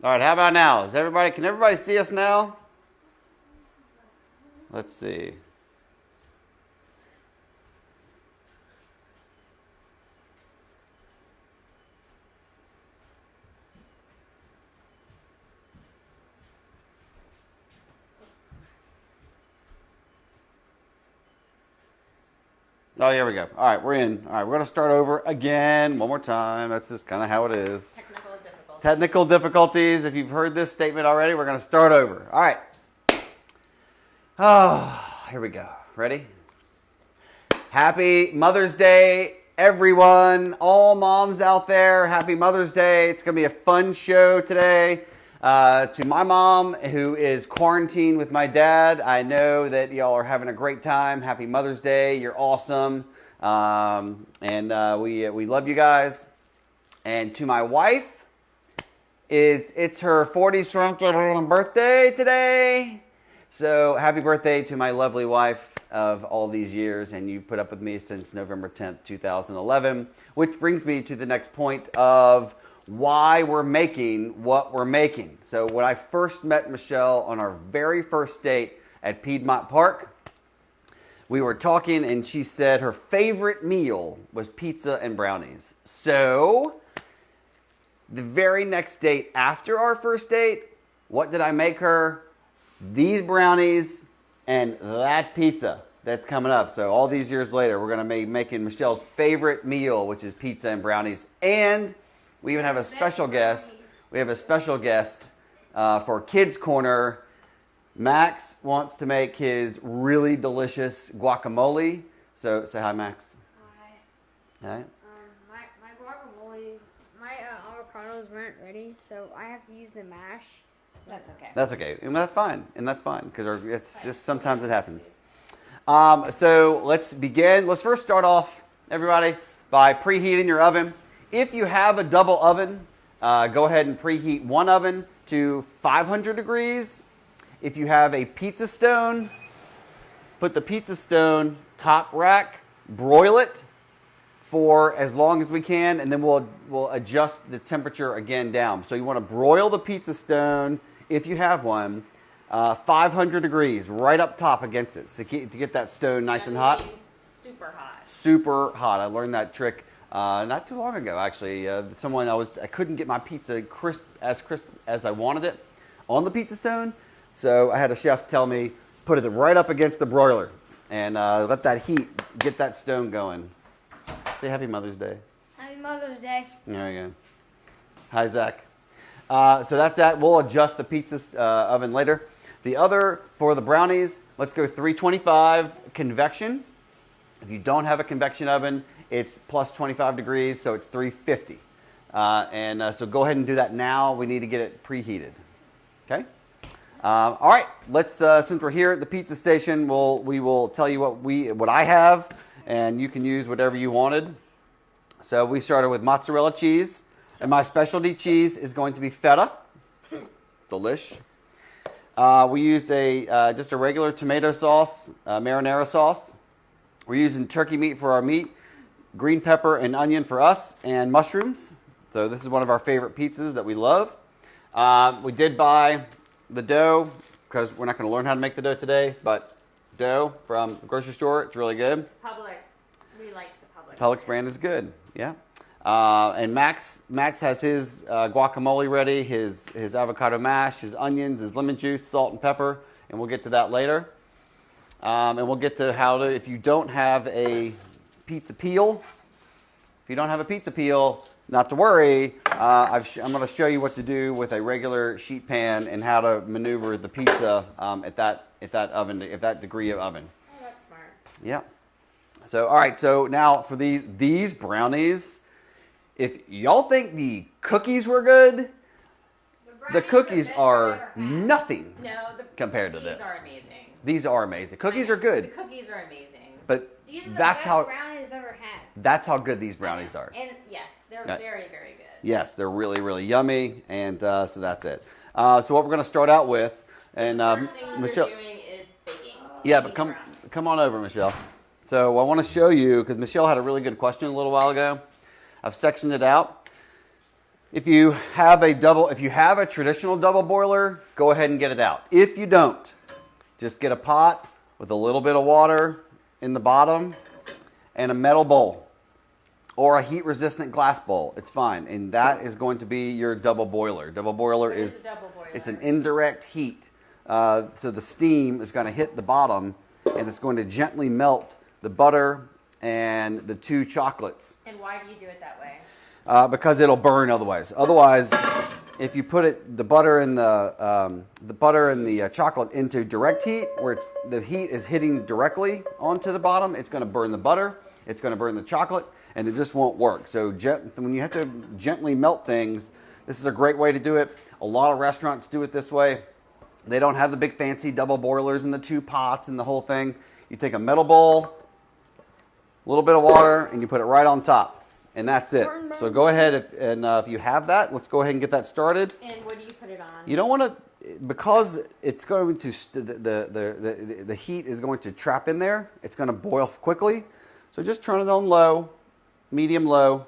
All right, how about now? Can everybody see us now? Let's see. Oh, here we go. All right, we're in. All right, we're going to start over again one more time. That's just kind of how it is. Technical difficulties. If you've heard this statement already, we're going to start over. All right. Oh, here we go. Ready? Happy Mother's Day, everyone. All moms out there, happy Mother's Day. It's going to be a fun show today. To my mom, who is quarantined with my dad, I know that y'all are having a great time. Happy Mother's Day. You're awesome. We love you guys. And to my wife, it's her 40th birthday today. So happy birthday to my lovely wife of all these years. And you've put up with me since November 10th, 2011. Which brings me to the next point of why we're making what we're making. So when I first met Michele on our very first date at Piedmont Park, we were talking and she said her favorite meal was pizza and brownies. So the very next date after our first date, what did I make her? These brownies and that pizza that's coming up. So all these years later, we're going to be making Michele's favorite meal, which is pizza and brownies. And we even have a special guest. We have a special guest for Kids Corner. Max wants to make his really delicious guacamole. So say hi, Max. Hi. All right. My guacamole, my avocados weren't ready, so I have to use the mash. That's okay. That's okay, and that's fine, because it's just sometimes it happens. So let's begin. Let's first start off, everybody, by preheating your oven. If you have a double oven, go ahead and preheat one oven to 500 degrees. If you have a pizza stone, put the pizza stone top rack, broil it for as long as we can, and then we'll adjust the temperature again down. So you want to broil the pizza stone, if you have one, 500 degrees, right up top against it, so to get that stone nice and hot. Super hot. Super hot. I learned that trick not too long ago, actually. I couldn't get my pizza crisp as I wanted it on the pizza stone, so I had a chef tell me, put it right up against the broiler and let that heat get that stone going. Say Happy Mother's Day. Happy Mother's Day. There you go. Hi, Zach. So that's that. We'll adjust the pizza oven later. The other, for the brownies, let's go 325 convection. If you don't have a convection oven, it's plus 25 degrees, so it's 350. So go ahead and do that now. We need to get it preheated. Okay? All right. Let's since we're here at the pizza station, we will tell you what I have, and you can use whatever you wanted. So we started with mozzarella cheese, and my specialty cheese is going to be feta. Delish. We used just a regular tomato sauce, marinara sauce. We're using turkey meat for our meat, green pepper and onion for us, and mushrooms. So this is one of our favorite pizzas that we love. We did buy the dough, because we're not going to learn how to make the dough today, but dough from the grocery store, it's really good. Publix. We like the Publix. Publix brand is good, yeah. And Max has his guacamole ready, his avocado mash, his onions, his lemon juice, salt and pepper, and we'll get to that later. And we'll get to if you don't have a pizza peel, not to worry. I'm going to show you what to do with a regular sheet pan and how to maneuver the pizza at that degree of oven. Oh, that's smart. Yeah. So all right. So now for these brownies, if y'all think the cookies were good, the cookies are nothing compared to this. These are amazing. These are amazing. Cookies are good. The cookies are amazing. But These are the that's best how brownies I've ever had. that's how good these brownies are. And yes, they're very, very good. Yes, they're really, really yummy, and so that's it. So what we're going to start out with, and First thing Michele, we're doing is baking. yeah, but come on over, Michele. So I want to show you, because Michele had a really good question a little while ago. I've sectioned it out. If you have a traditional double boiler, go ahead and get it out. If you don't, just get a pot with a little bit of water in the bottom and a metal bowl or a heat-resistant glass bowl. It's fine, and that is going to be your double boiler. Double boiler is a double boiler? It's an indirect heat. So the steam is going to hit the bottom, and it's going to gently melt the butter and the 2 chocolates. And why do you do it that way? Because it'll burn otherwise. Otherwise, if you put the butter and the chocolate into direct heat, where the heat is hitting directly onto the bottom, it's going to burn the butter, it's going to burn the chocolate, and it just won't work. So when you have to gently melt things, this is a great way to do it. A lot of restaurants do it this way. They don't have the big fancy double boilers and the 2 pots and the whole thing. You take a metal bowl, a little bit of water, and you put it right on top. And that's it. So go ahead, if you have that, let's go ahead and get that started. And what do you put it on? You don't want to, because it's going to, the heat is going to trap in there. It's going to boil quickly. So just turn it on low, medium low,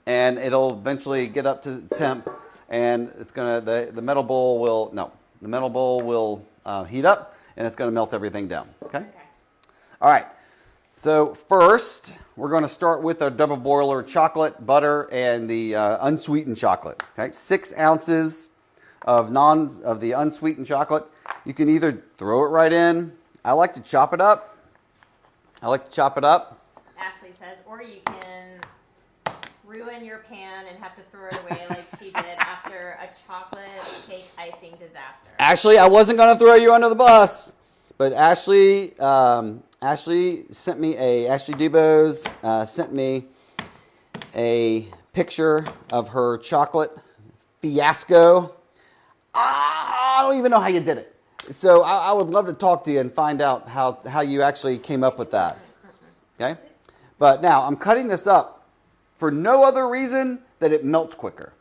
and it'll eventually get up to temp. And it's going to, the metal bowl will heat up, and it's going to melt everything down. Okay? All right. So first, we're going to start with our double boiler chocolate, butter, and the unsweetened chocolate. Okay, 6 ounces of the unsweetened chocolate. You can either throw it right in. I like to chop it up. Ashley says, or you can ruin your pan and have to throw it away like she did after a chocolate cake icing disaster. Ashley, I wasn't going to throw you under the bus, but Ashley sent me Ashley Dubose sent me a picture of her chocolate fiasco. I don't even know how you did it. So I would love to talk to you and find out how you actually came up with that. Okay? But now I'm cutting this up for no other reason than it melts quicker.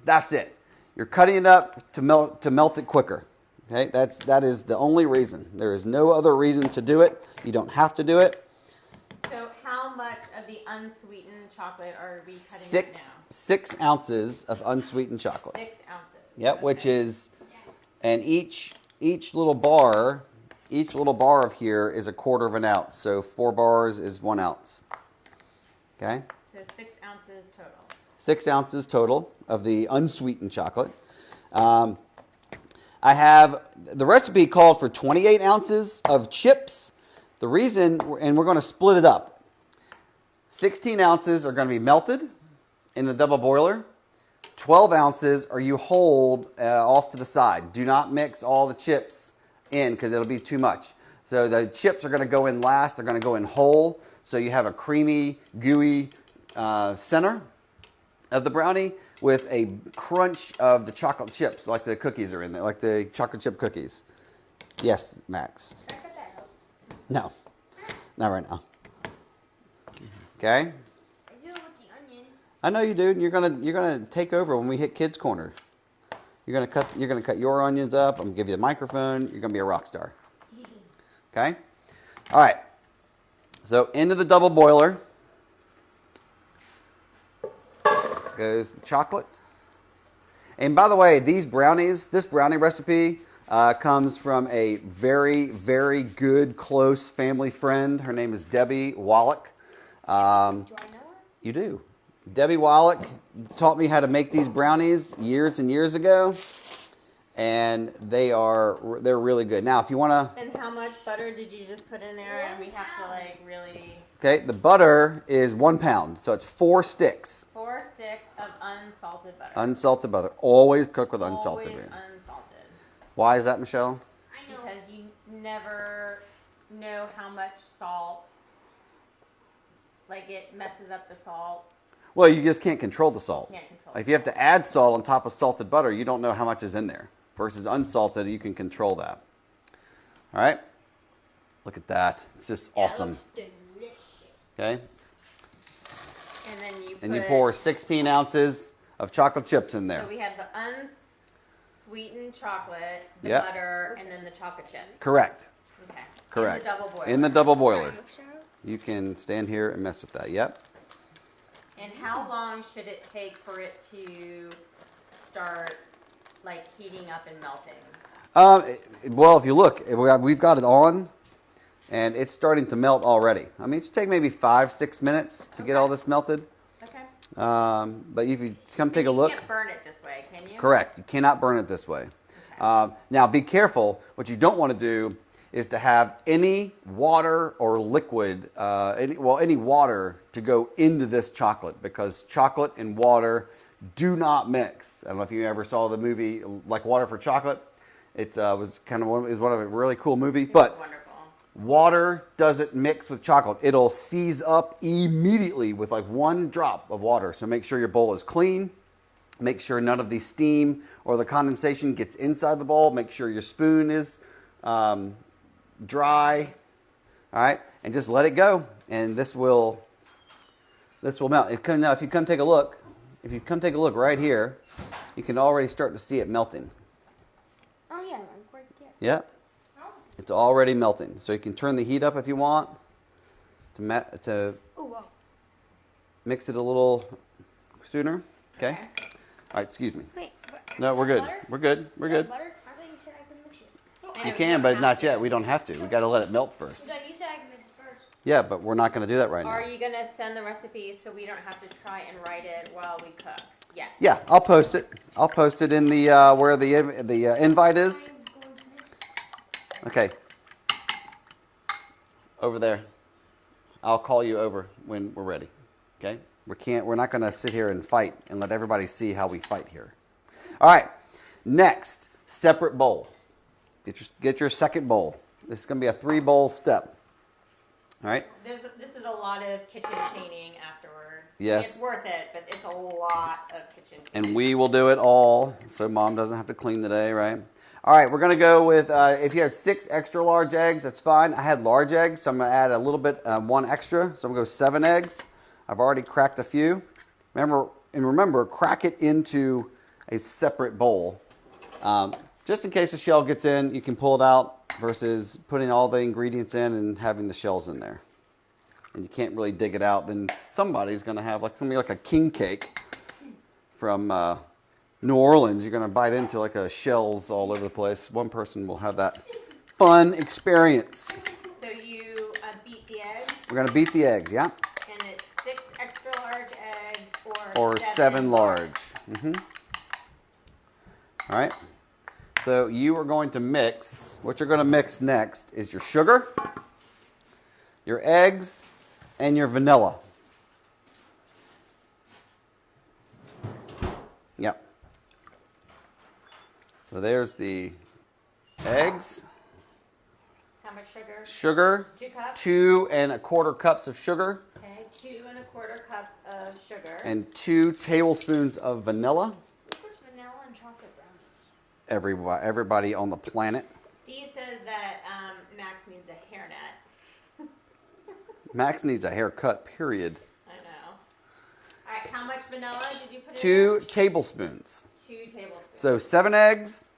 That's it. You're cutting it up to melt it quicker. Okay, that is the only reason. There is no other reason to do it. You don't have to do it. So how much of the unsweetened chocolate are we cutting right now? 6 ounces of unsweetened chocolate. 6 ounces. Yep, Okay. which is, and each little bar of here is 1/4 of an ounce. So 4 bars is 1 ounce. Okay. So 6 ounces total. 6 ounces total of the unsweetened chocolate. I have, the recipe called for 28 ounces of chips. The reason, and we're going to split it up. 16 ounces are going to be melted in the double boiler. 12 ounces are you hold off to the side. Do not mix all the chips in because it'll be too much. So the chips are going to go in last. They're going to go in whole. So you have a creamy, gooey center of the brownie with a crunch of the chocolate chips, like the cookies are in there, like the chocolate chip cookies. Yes, Max. Should I cut that out? No, not right now. Okay. I do it with the onion. I know you do. And you're gonna take over when we hit Kids Corner. You're gonna cut your onions up. I'm gonna give you the microphone. You're gonna be a rock star. Okay. All right. So into the double boiler goes the chocolate. And by the way, this brownie recipe comes from a very, very good, close family friend. Her name is Debbie Wallach. Do I know her? You do. Debbie Wallach taught me how to make these brownies years and years ago. And they're really good. Now, if you want to... And how much butter did you just put in there? And we have to like really... Okay, the butter is 1 pound. So it's 4 sticks. 4 sticks of unsalted butter. Unsalted butter. Always cook with unsalted Always butter. unsalted. Why is that, Michelle? I know. Because you never know how much salt, like it messes up the salt. Well, you just can't control the salt. Can't control If you have to add salt on top of salted butter, you don't know how much is in there. Versus unsalted, you can control that. All right? Look at that. It's just awesome. That looks delicious. Okay? And then You pour 16 ounces of chocolate chips in there. So we have the unsweetened chocolate, the Yep. butter, and then the chocolate chips. Correct. Okay. Correct. In the double boiler. In the double boiler. Mix it up. You can stand here and mess with that. Yep. And how long should it take for it to start like heating up and melting? Well, if you look, we've got it on, and it's starting to melt already. I mean, it should take maybe 5-6 minutes to get all this melted. Okay. But if you come take a look. You can't burn it this way, can you? Correct. You cannot burn it this way. Okay. Now, be careful. What you don't want to do is to have any water or liquid, any water to go into this chocolate, because chocolate and water do not mix. I don't know if you ever saw the movie Like Water for Chocolate. It was kind of one of a really cool movie, but Wonderful. water doesn't mix with chocolate. It'll seize up immediately with like one drop of water. So make sure your bowl is clean. Make sure none of the steam or the condensation gets inside the bowl. Make sure your spoon is dry. All right, and just let it go, and this will melt. Now, if you come take a look, right here, you can already start to see it melting. Oh yeah, right there. Yep. It's already melting. So you can turn the heat up if you want to Oh wow. mix it a little sooner. Okay. All right, excuse me. Wait. No, we're good. Butter? We're good. We're good. Butter? I thought you said I could mix it. You can, but not yet. We don't have to. We got to let it melt first. You said I could mix it first. Yeah, but we're not going to do that right Are now. you going to send the recipe so we don't have to try and write it while we cook? Yes. Yeah, I'll post it. I'll post it in the where the invite is. I'm going to mix. Okay. Over there. I'll call you over when we're ready. Okay? We're not going to sit here and fight and let everybody see how we fight here. All right. Next, separate bowl. Get your second bowl. This is going to be a 3-bowl step. All right? This is a lot of kitchen cleaning afterwards. Yes. It's worth it, but it's a lot of kitchen cleaning. And we will do it all, so Mom doesn't have to clean today, right? All right, we're going to go with, if you have 6 extra large eggs, that's fine. I had large eggs, so I'm going to add a little bit, 1 extra. So I'm going to go 7 eggs. I've already cracked a few. Remember, crack it into a separate bowl. Just in case the shell gets in, you can pull it out versus putting all the ingredients in and having the shells in there. And you can't really dig it out, then somebody's going to have something like a king cake from New Orleans. You're going to bite into like a shells all over the place. One person will have that fun experience. So you beat the eggs, We're going to beat the eggs, yeah? and it's 6 extra large eggs Or 7 large. All right. So you are going to mix, what you're going to mix next is your sugar, your eggs, and your vanilla. Yep. So there's the eggs, How much sugar? sugar, 2 cups. 2 1/4 cups of sugar, Okay, 2 1/4 cups of sugar. and 2 tablespoons of vanilla. Who puts vanilla in chocolate brownies? Everybody on the planet. Dee says that Max needs a hairnet. Max needs a haircut, period. I know. All right, how much vanilla did you put in? 2 tablespoons. 2 tablespoons. So 7 eggs,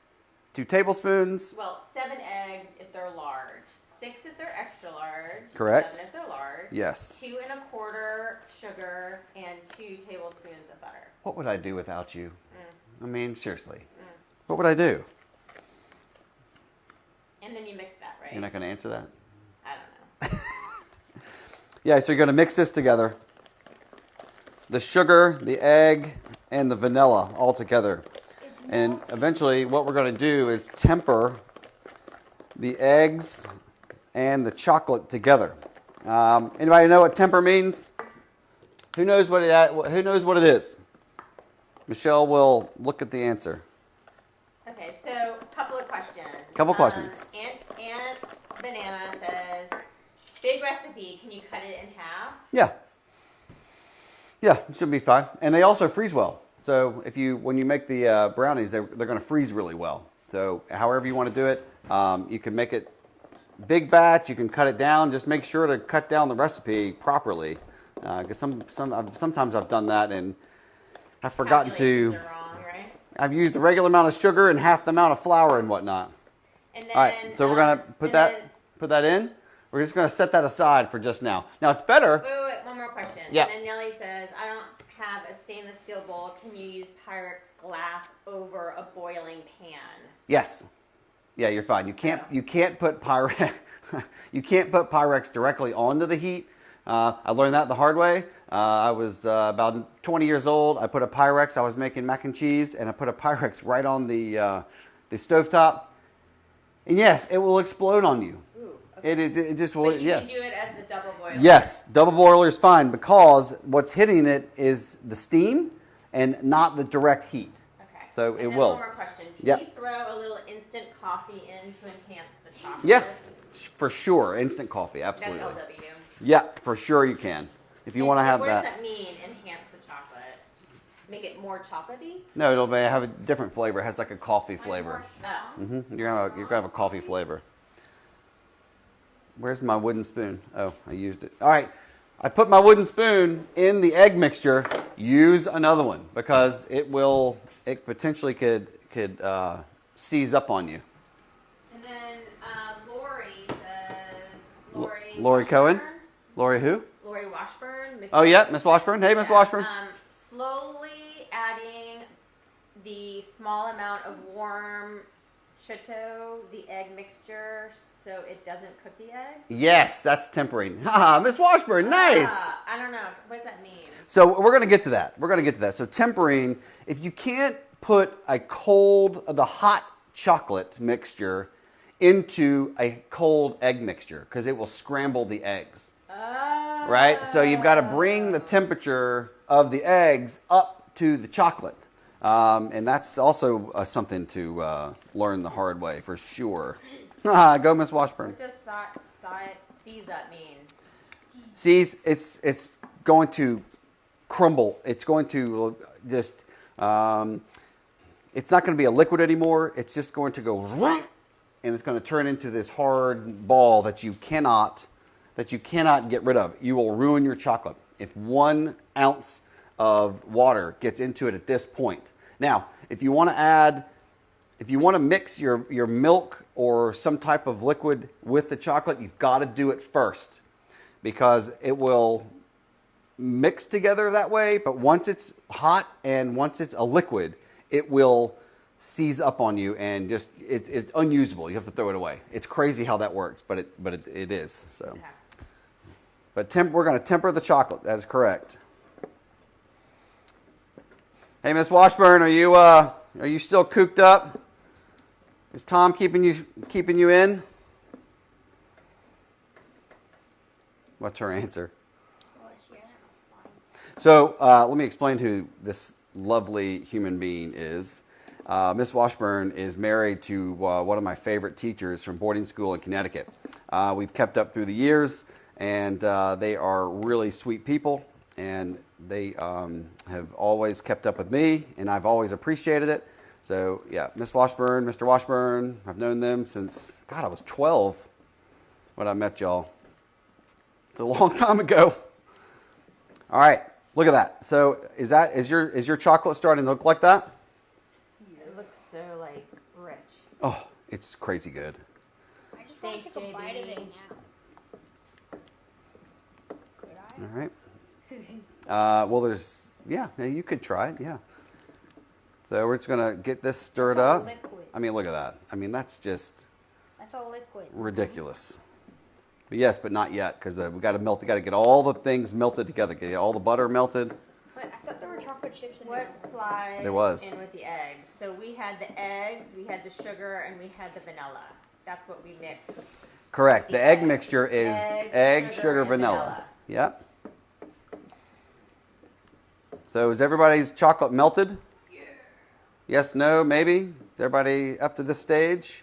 2 tablespoons. Well, 7 eggs if they're large, 6 if they're extra large. Correct. 7 if they're large. Yes. 2 1/4 sugar and 2 tablespoons of butter. What would I do without you? I mean, seriously. What would I do? And then you mix that, right? You're not going to answer that? I don't know. Yeah, so you're going to mix this together. The sugar, the egg, and the vanilla all together. And eventually what we're going to do is temper the eggs and the chocolate together. Anybody know what temper means? Who knows what it is? Michele will look at the answer. Okay, so a couple of questions. Couple questions. Aunt Banana says, big recipe, can you cut it in half? Yeah. Yeah, it should be fine. And they also freeze well. So when you make the brownies, they're going to freeze really well. So however you want to do it, you can make it big batch. You can cut it down. Just make sure to cut down the recipe properly. Because sometimes I've done that and I've forgotten to. Calculations are wrong, right? I've used the regular amount of sugar and half the amount of flour and whatnot. And then, All right, so we're going to put that in. We're just going to set that aside for just now. Now it's better. Wait, one more question. question. Yeah. And then Nellie says, I don't have a stainless steel bowl. Can you use Pyrex glass over a boiling pan? Yes. Yeah, you're fine. You can't put Pyrex you can't put Pyrex directly onto the heat. I learned that the hard way. I was about 20 years old. I put a Pyrex. I was making mac and cheese, and I put a Pyrex right on the stovetop. And yes, it will explode on you. Ooh, okay. It just will. But you Yeah. can do it as the double boiler. Yes, double boiler is fine because what's hitting it is the steam and not the direct heat. Okay. So and it then will. One more question. Can Yep. you throw a little instant coffee in to enhance the chocolate? Yeah, for sure. Instant coffee, That's absolutely. LW. Yeah, for sure you can. If you want to have what that. does that mean, enhance the chocolate? Make it more chocolatey? No, it'll have a different flavor. It has like a coffee flavor. Oh. You're gonna have a coffee flavor. Where's my wooden spoon? Oh, I used it. All right, I put my wooden spoon in the egg mixture. Use another one because it potentially could seize up on you. And then Lori says, Lori Cohen? Washburn? Lori who? Lori Washburn. Oh yeah, Miss Washburn. Hey, Miss Washburn. Slowly adding the small amount of warm Chito, the egg mixture, so it doesn't cook the eggs. Yes, that's tempering. Haha, Miss Washburn, nice. I don't know. What does that mean? So we're going to get to that. So tempering, if you can't put the hot chocolate mixture into a cold egg mixture because it will scramble the eggs. Oh. Right? So you've got to bring the temperature of the eggs up to the chocolate. And that's also something to learn the hard way for sure. Go, Miss Washburn. What does seize up mean? Seize, it's going to crumble. It's going to just, it's not going to be a liquid anymore. It's just going to go, and it's going to turn into this hard ball that you cannot get rid of. You will ruin your chocolate if 1 ounce of water gets into it at this point. Now, if you want to mix your milk or some type of liquid with the chocolate, you've got to do it first because it will mix together that way. But once it's hot and once it's a liquid, it will seize up on you and just it's unusable. You have to throw it away. It's crazy how that works, but it is. So, Okay. but we're going to temper the chocolate. That is correct. Hey, Miss Washburn, are you still cooped up? Is Tom keeping you in? What's her answer? So let me explain who this lovely human being is. Miss Washburn is married to one of my favorite teachers from boarding school in Connecticut. We've kept up through the years, and they are really sweet people, and they have always kept up with me, and I've always appreciated it. So, yeah, Miss Washburn, Mr. Washburn, I've known them since, I was 12 when I met y'all. It's a long time ago. All right, look at that. So, is your chocolate starting to look like that? It looks so rich. Oh, it's crazy good. I just Thanks, want to take a bite of it JB. now. Could I? All right. Well, yeah, you could try it, yeah. So we're just going to get this stirred That's all up. liquid. I mean, look at that. I mean, that's just That's all liquid. ridiculous. But yes, but not yet, because we got to melt. We got to get all the things melted together. Get all the butter melted. But I thought there were chocolate chips in What there. flies There was. in with the eggs? So we had the eggs, we had the sugar, and we had the vanilla. That's what we mixed. Correct. The The egg egg. mixture is Egg, egg, sugar, sugar, and vanilla. vanilla. Yep. So is everybody's chocolate melted? Yeah. Yes, no, maybe? Is everybody up to this stage?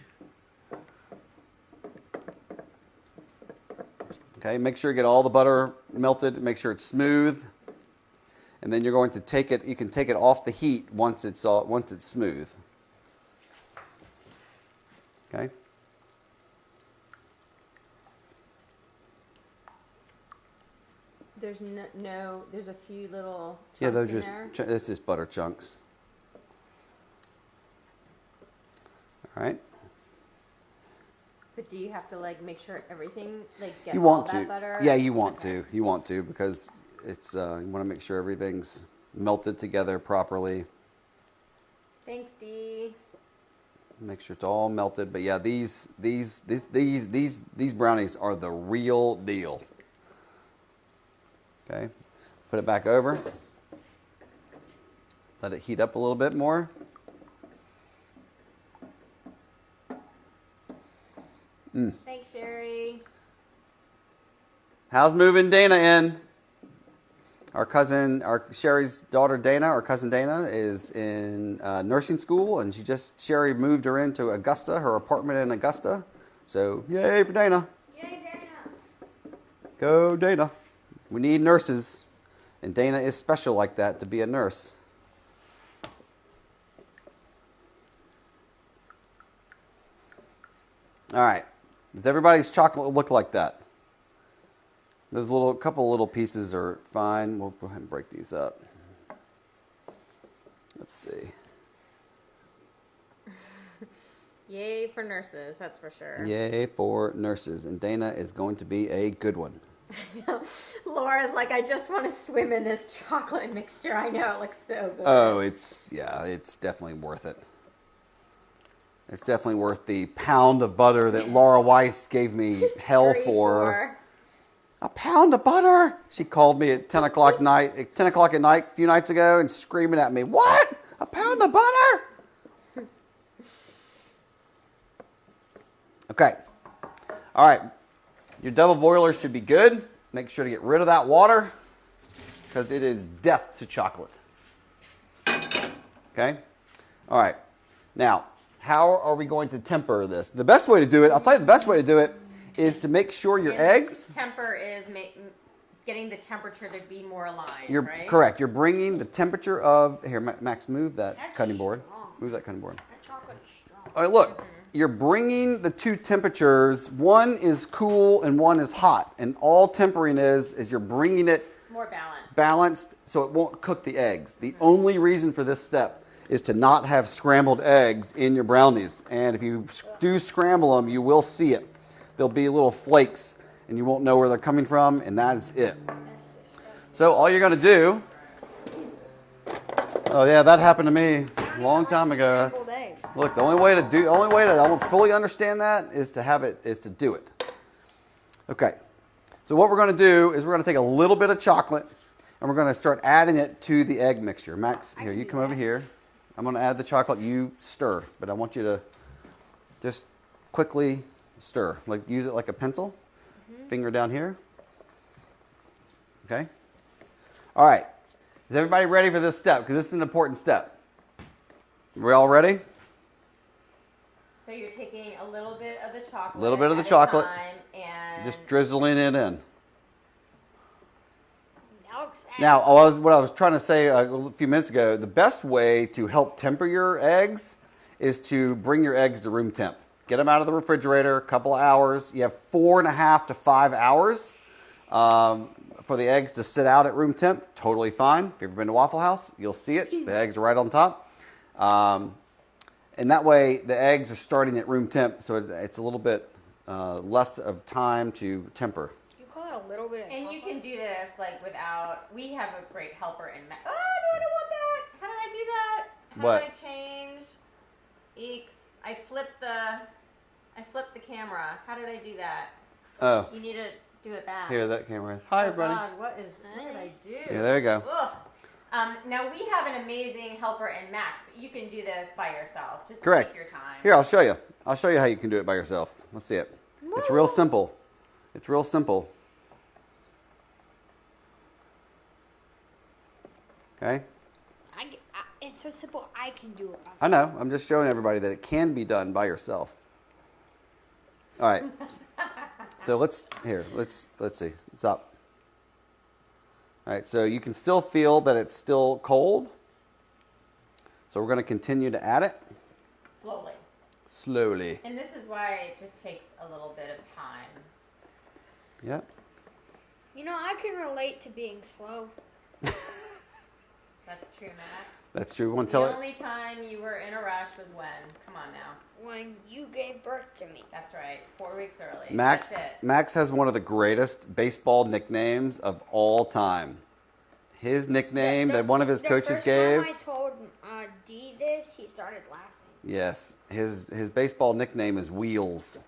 Okay, make sure you get all the butter melted. Make sure it's smooth. And then you're going to take it, you can take it off the heat once it's smooth. Okay? There's there's a few little chunks Yeah, those in just there. this is butter chunks. All right. But do you have to make sure everything gets You want all that to. butter? Yeah, you want Okay. to. You want to because It's you want to make sure everything's melted together properly. Thanks, Dee. Make sure it's all melted. But yeah, these brownies are the real deal. Okay, put it back over. Let it heat up a little bit more. Thanks, Sherry. How's moving Dana in? Our Sherry's daughter Dana, our cousin Dana, is in nursing school, and Sherry moved her into Augusta, her apartment in Augusta. So yay for Dana. Yay, Dana. Go Dana. We need nurses, and Dana is special like that to be a nurse. All right. Does everybody's chocolate look like that? Those couple little pieces are fine. We'll go ahead and break these up. Let's see. Yay for nurses, that's for sure. Yay for nurses. And Dana is going to be a good one. Laura's like, I just want to swim in this chocolate mixture. I know, it looks so good. Oh, it's definitely worth it. It's definitely worth the pound of butter that Laura Weiss gave me hell for. A pound of butter? She called me at 10 o'clock at night a few nights ago and screaming at me, what? A pound of butter? Okay. All right. Your double boiler should be good. Make sure to get rid of that water because it is death to chocolate. Okay? All right. Now, how are we going to temper this? The best way to do it, I'll tell you the best way to do it, is to make sure your eggs... Temper is getting the temperature to be more aligned, right? Correct. You're bringing the temperature of... Here, Max, move that That's cutting board. strong. Move that cutting board. That chocolate is strong. All right, look. You're bringing the two temperatures. One is cool and one is hot. And all tempering is you're bringing it... More balanced so it won't cook the eggs. The only reason for this step is to not have scrambled eggs in your brownies. And if you do scramble them, you will see it. There'll be little flakes, and you won't know where they're coming from, and that is it. That's disgusting. So all you're going to do... Oh, yeah, that happened to me a long time ago. Scrambled eggs. Look, the only way to fully understand that is to do it. Okay. So what we're going to do is we're going to take a little bit of chocolate, and we're going to start adding it to the egg mixture. Max, here, you come over here. I'm going to add the chocolate. You stir, but I want you to just quickly stir. Like use it like a pencil. Finger down here. Okay. All right. Is everybody ready for this step? Because this is an important step. We all ready? So you're taking a little bit of the chocolate. A little bit of the at a chocolate. time and Just drizzling it in. That Now, what I was trying to say a few minutes ago, the best way to help temper your eggs is to bring your eggs to room temp. Get them out of the refrigerator, a couple of hours. You have 4.5 to 5 hours for the eggs to sit out at room temp. Totally fine. If you've ever been to Waffle House, you'll see it. The eggs are right on top. And that way, the eggs are starting at room temp, so it's a little bit less of time to temper. You call that a little bit of And chocolate? you can do this like without. We have a great helper in. Oh no, I don't want that. How did I do that? How What? did I change? Eeks. I flipped the camera. How did I do that? Oh, You need to do it back. here, that camera. Hi, Oh, everybody. God, what did I do? Yeah, there you go. Ugh. Now we have an amazing helper in Max, but you can do this by yourself. Just Correct. take your time. Here, I'll show you. I'll show you how you can do it by yourself. Let's see it. It's real simple. It's real simple. Okay? It's so simple, I can do it. I know. I'm just showing everybody that it can be done by yourself. All right. So let's see. Stop. All right. So you can still feel that it's still cold. So we're going to continue to add it Slowly. slowly. And this is why it just takes a little bit of time. Yep. You know, I can relate to being slow. That's true, Max. That's true. Want to The tell it? only time you were in a rush was when? Come on now. When you gave birth to me. That's right. 4 weeks early. Max. That's it. Max has one of the greatest baseball nicknames of all time. his nickname that one of his coaches the gave. first time I told D this, he started laughing. Yes, his baseball nickname is Wheels.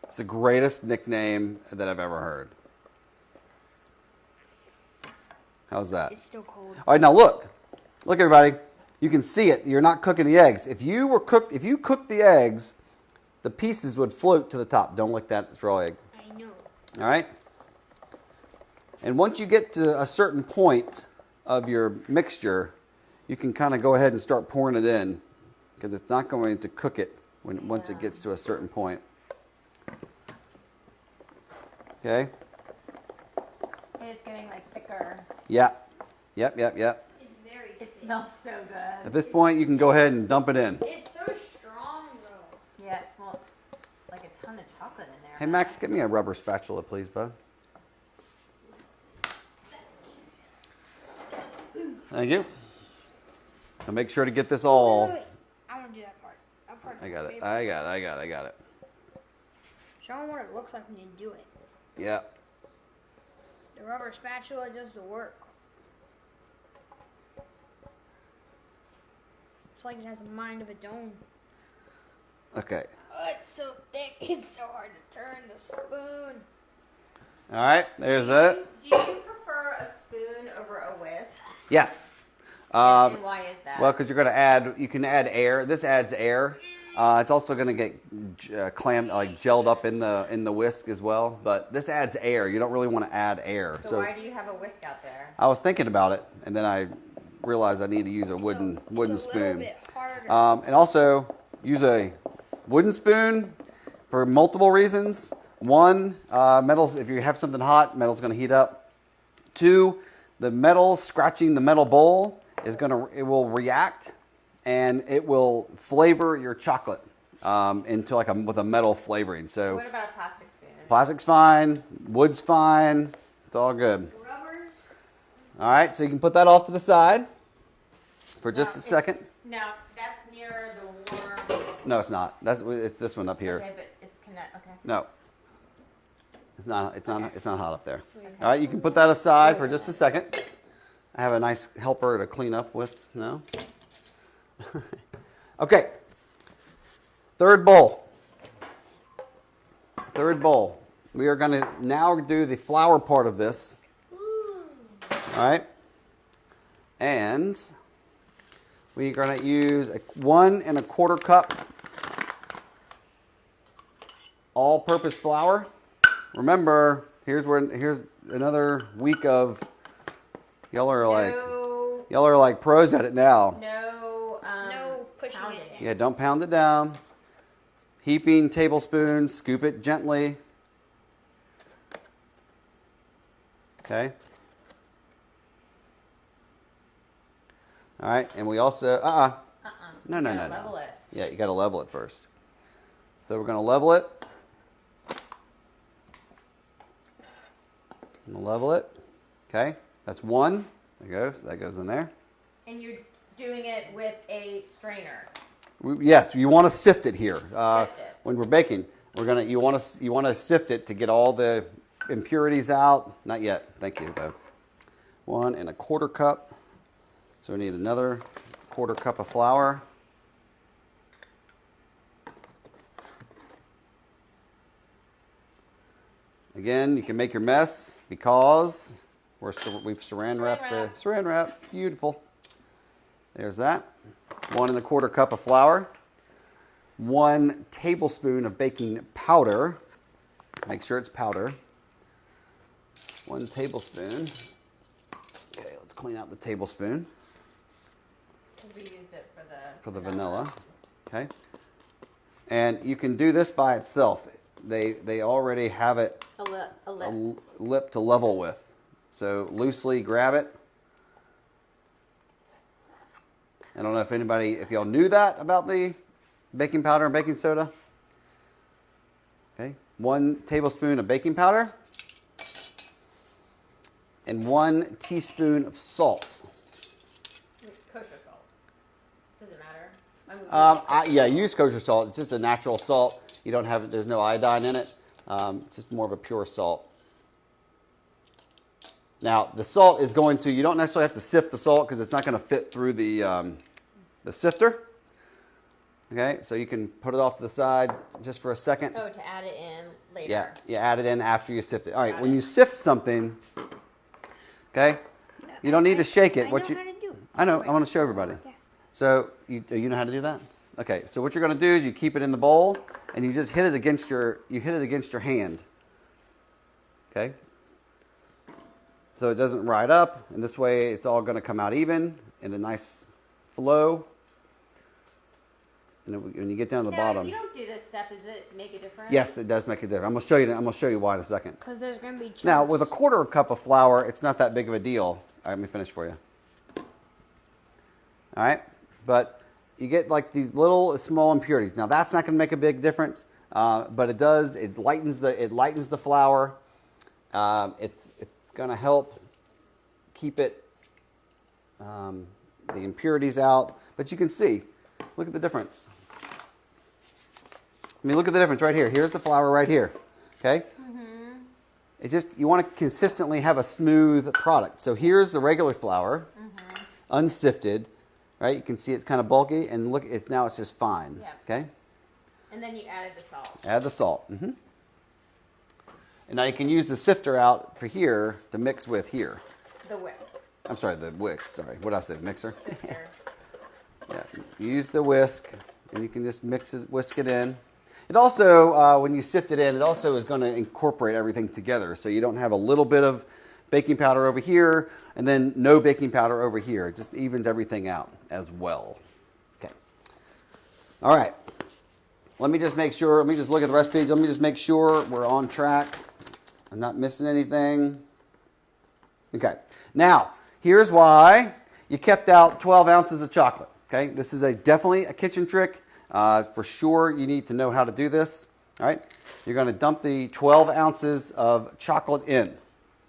It's the greatest nickname that I've ever heard. How's that? It's still cold. All right, now look, everybody. You can see it. You're not cooking the eggs. If you cooked the eggs, the pieces would float to the top. Don't lick that raw egg. I know. All right. And once you get to a certain point of your mixture, you can kind of go ahead and start pouring it in, because it's not going to cook it once it gets to a certain point. Okay. It's getting like thicker. Yeah. Yep. It's very It smells so good. At this point, you can go ahead and dump it in. It's so strong, though. Yeah, it smells like a ton of chocolate in there. Hey, Max, get me a rubber spatula, please, bud. Thank you. Now make sure to get this all. Wait. I want to do that part. That part is I my got it. favorite. I got it. Show them what it looks like when you do it. Yeah. The rubber spatula does the work. It's like it has a mind of its own. Okay. Oh, it's so thick. It's so hard to turn the spoon. All right. There's it. Do you prefer a spoon over a whisk? Yes. And why is that? Well, because you can add air. This adds air. It's also going to get gelled up in the whisk as well. But this adds air. You don't really want to add air. So why do you have a whisk out there? I was thinking about it, and then I realized I need to use a wooden It's a little spoon. bit harder. And also use a wooden spoon for multiple reasons. One, metals. If you have something hot, metal's going to heat up. Two, the metal scratching the metal bowl it will react, and it will flavor your chocolate into with a metal flavoring. So What about a plastic spoon? plastic's fine, wood's fine, it's all good. Rubbers. All right, so you can put that off to the side for just a second. Now, that's near the warm. No, it's not. It's this one up here. Okay, but it's okay. No. It's not. It's not. It's not hot up there. All right, you can put that aside for just a second. I have a nice helper to clean up with now. Okay. Third bowl. We are going to now do the flour part of this. All right. And we're going to use 1 1/4 cup all-purpose flour. Remember, here's another week of y'all are like pros at it now. No pushing pounding. it. Yeah, don't pound it down. Heaping tablespoon, scoop it gently. Okay. All right, and we also No. Level it. Yeah, you got to level it first. So we're going to level it. I'm going to level it. Okay, that's 1. There goes. That goes in there. And you're doing it with a strainer. Yes, you want to sift it here. Sift it. When we're baking, you want to sift it to get all the impurities out. Not yet. Thank you though. 1 1/4 cup. So we need another 1/4 cup of flour. Again, you can make your mess because we've saran wrapped the saran wrap. Beautiful. There's that. 1 1/4 cup of flour. 1 tablespoon of baking powder. Make sure it's powder. 1 tablespoon. Okay, let's clean out the tablespoon. We used it for the vanilla. Okay. And you can do this by itself. They already have it a lip. lip to level with. So loosely grab it. I don't know if y'all knew that about the baking powder and baking soda. Okay, 1 tablespoon of baking powder and 1 teaspoon of salt. Kosher salt. Does it matter? Yeah, use kosher salt. It's just a natural salt. You don't have it. There's no iodine in it. It's just more of a pure salt. Now, the salt is going to, you don't necessarily have to sift the salt because it's not going to fit through the sifter. Okay, so you can put it off to the side just for a second. Oh, to add it in later. Yeah, you add it in after you sift it. All right, Got when it. you sift something, okay, you don't need to shake it. I know how to do. I know, I want to show everybody. Yeah. So, you know how to do that? Okay, so what you're going to do is you keep it in the bowl and you just hit it against your hand. Okay? So it doesn't ride up, and this way it's all going to come out even in a nice flow. And then when you get down to the bottom. If you don't do this step, does it make a difference? Yes, it does make a difference. I'm going to show you why in a second. Because there's going to be chunks. Now, with a quarter cup of flour, it's not that big of a deal. All right, let me finish for you. All right, but you get like these little small impurities. Now, that's not going to make a big difference, but it does. It lightens the flour. It's going to help keep it the impurities out. But you can see, look at the difference. I mean, look at the difference right here. Here's the flour right here. Okay. Mm-hmm. It's just you want to consistently have a smooth product. So here's the regular flour, unsifted. Right, you can see it's kind of bulky, and look, it's just fine. Yep. Okay. And then you added the salt. Add the salt. Mm-hmm. And now you can use the sifter out for here to mix with here. The whisk. I'm sorry, the whisk. Sorry, what did I say? Mixer. Sifter. Yeah. Use the whisk, and you can just whisk it in. It also, when you sift it in, it also is going to incorporate everything together, so you don't have a little bit of baking powder over here and then no baking powder over here. It just evens everything out as well. Okay. All right. Let me just make sure. Let me just look at the recipe. Let me just make sure we're on track. I'm not missing anything. Okay. Now, here's why you kept out 12 ounces of chocolate. Okay. This is definitely a kitchen trick. For sure, you need to know how to do this. All right. You're going to dump the 12 ounces of chocolate in.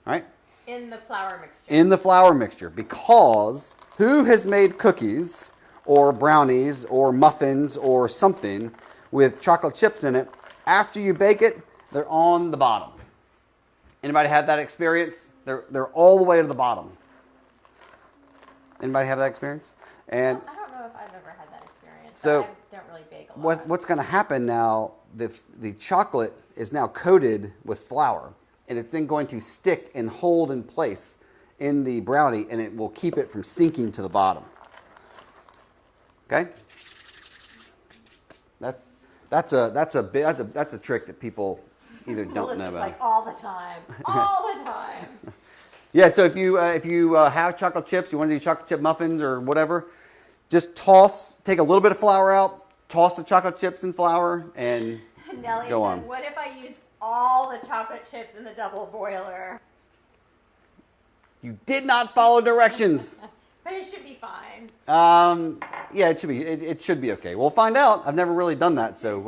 All right. In the flour mixture. In the flour mixture, because who has made cookies or brownies or muffins or something with chocolate chips in it? After you bake it, they're on the bottom. Anybody had that experience? They're all the way to the bottom. Anybody have that experience? And I don't know if I've ever had that experience. So I don't really bake a lot. what's going to happen now? The chocolate is now coated with flour. And it's then going to stick and hold in place in the brownie, and it will keep it from sinking to the bottom. Okay? That's a trick that people either don't know about. Like all the time, all the time. Yeah. So if you have chocolate chips, you want to do chocolate chip muffins or whatever, just take a little bit of flour out, toss the chocolate chips in flour, and Nellie go said, on. "What if I used all the chocolate chips in the double boiler?" You did not follow directions. But it should be fine. Yeah, it should be. It should be okay. We'll find out. I've never really done that, so.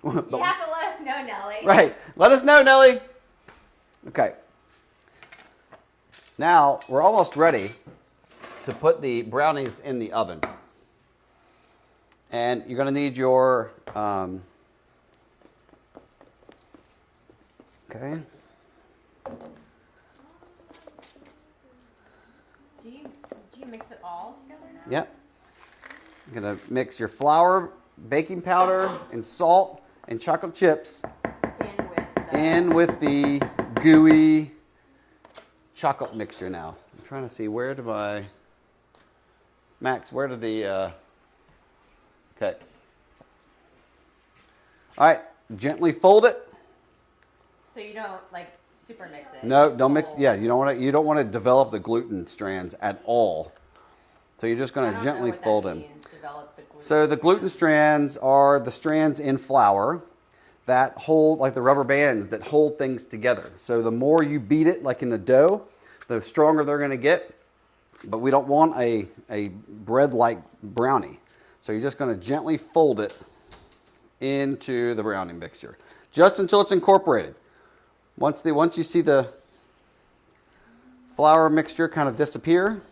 You have to let us know, Nellie. Right. Let us know, Nellie. Okay. Now we're almost ready to put the brownies in the oven, and you're going to need your. Okay. Do you mix it all together now? Yep. You're going to mix your flour, baking powder, and salt and chocolate chips in with the gooey chocolate mixture now. I'm trying to see Max, where did the okay. All right, gently fold it. So you don't super mix it. No, don't mix. Yeah, you don't want to develop the gluten strands at all. So you're just going to gently fold them. So the gluten strands are the strands in flour that hold, like the rubber bands that hold things together. So the more you beat it, like in the dough, the stronger they're going to get. But we don't want a bread-like brownie. So you're just going to gently fold it into the brownie mixture, just until it's incorporated. Once you see the flour mixture kind of disappear,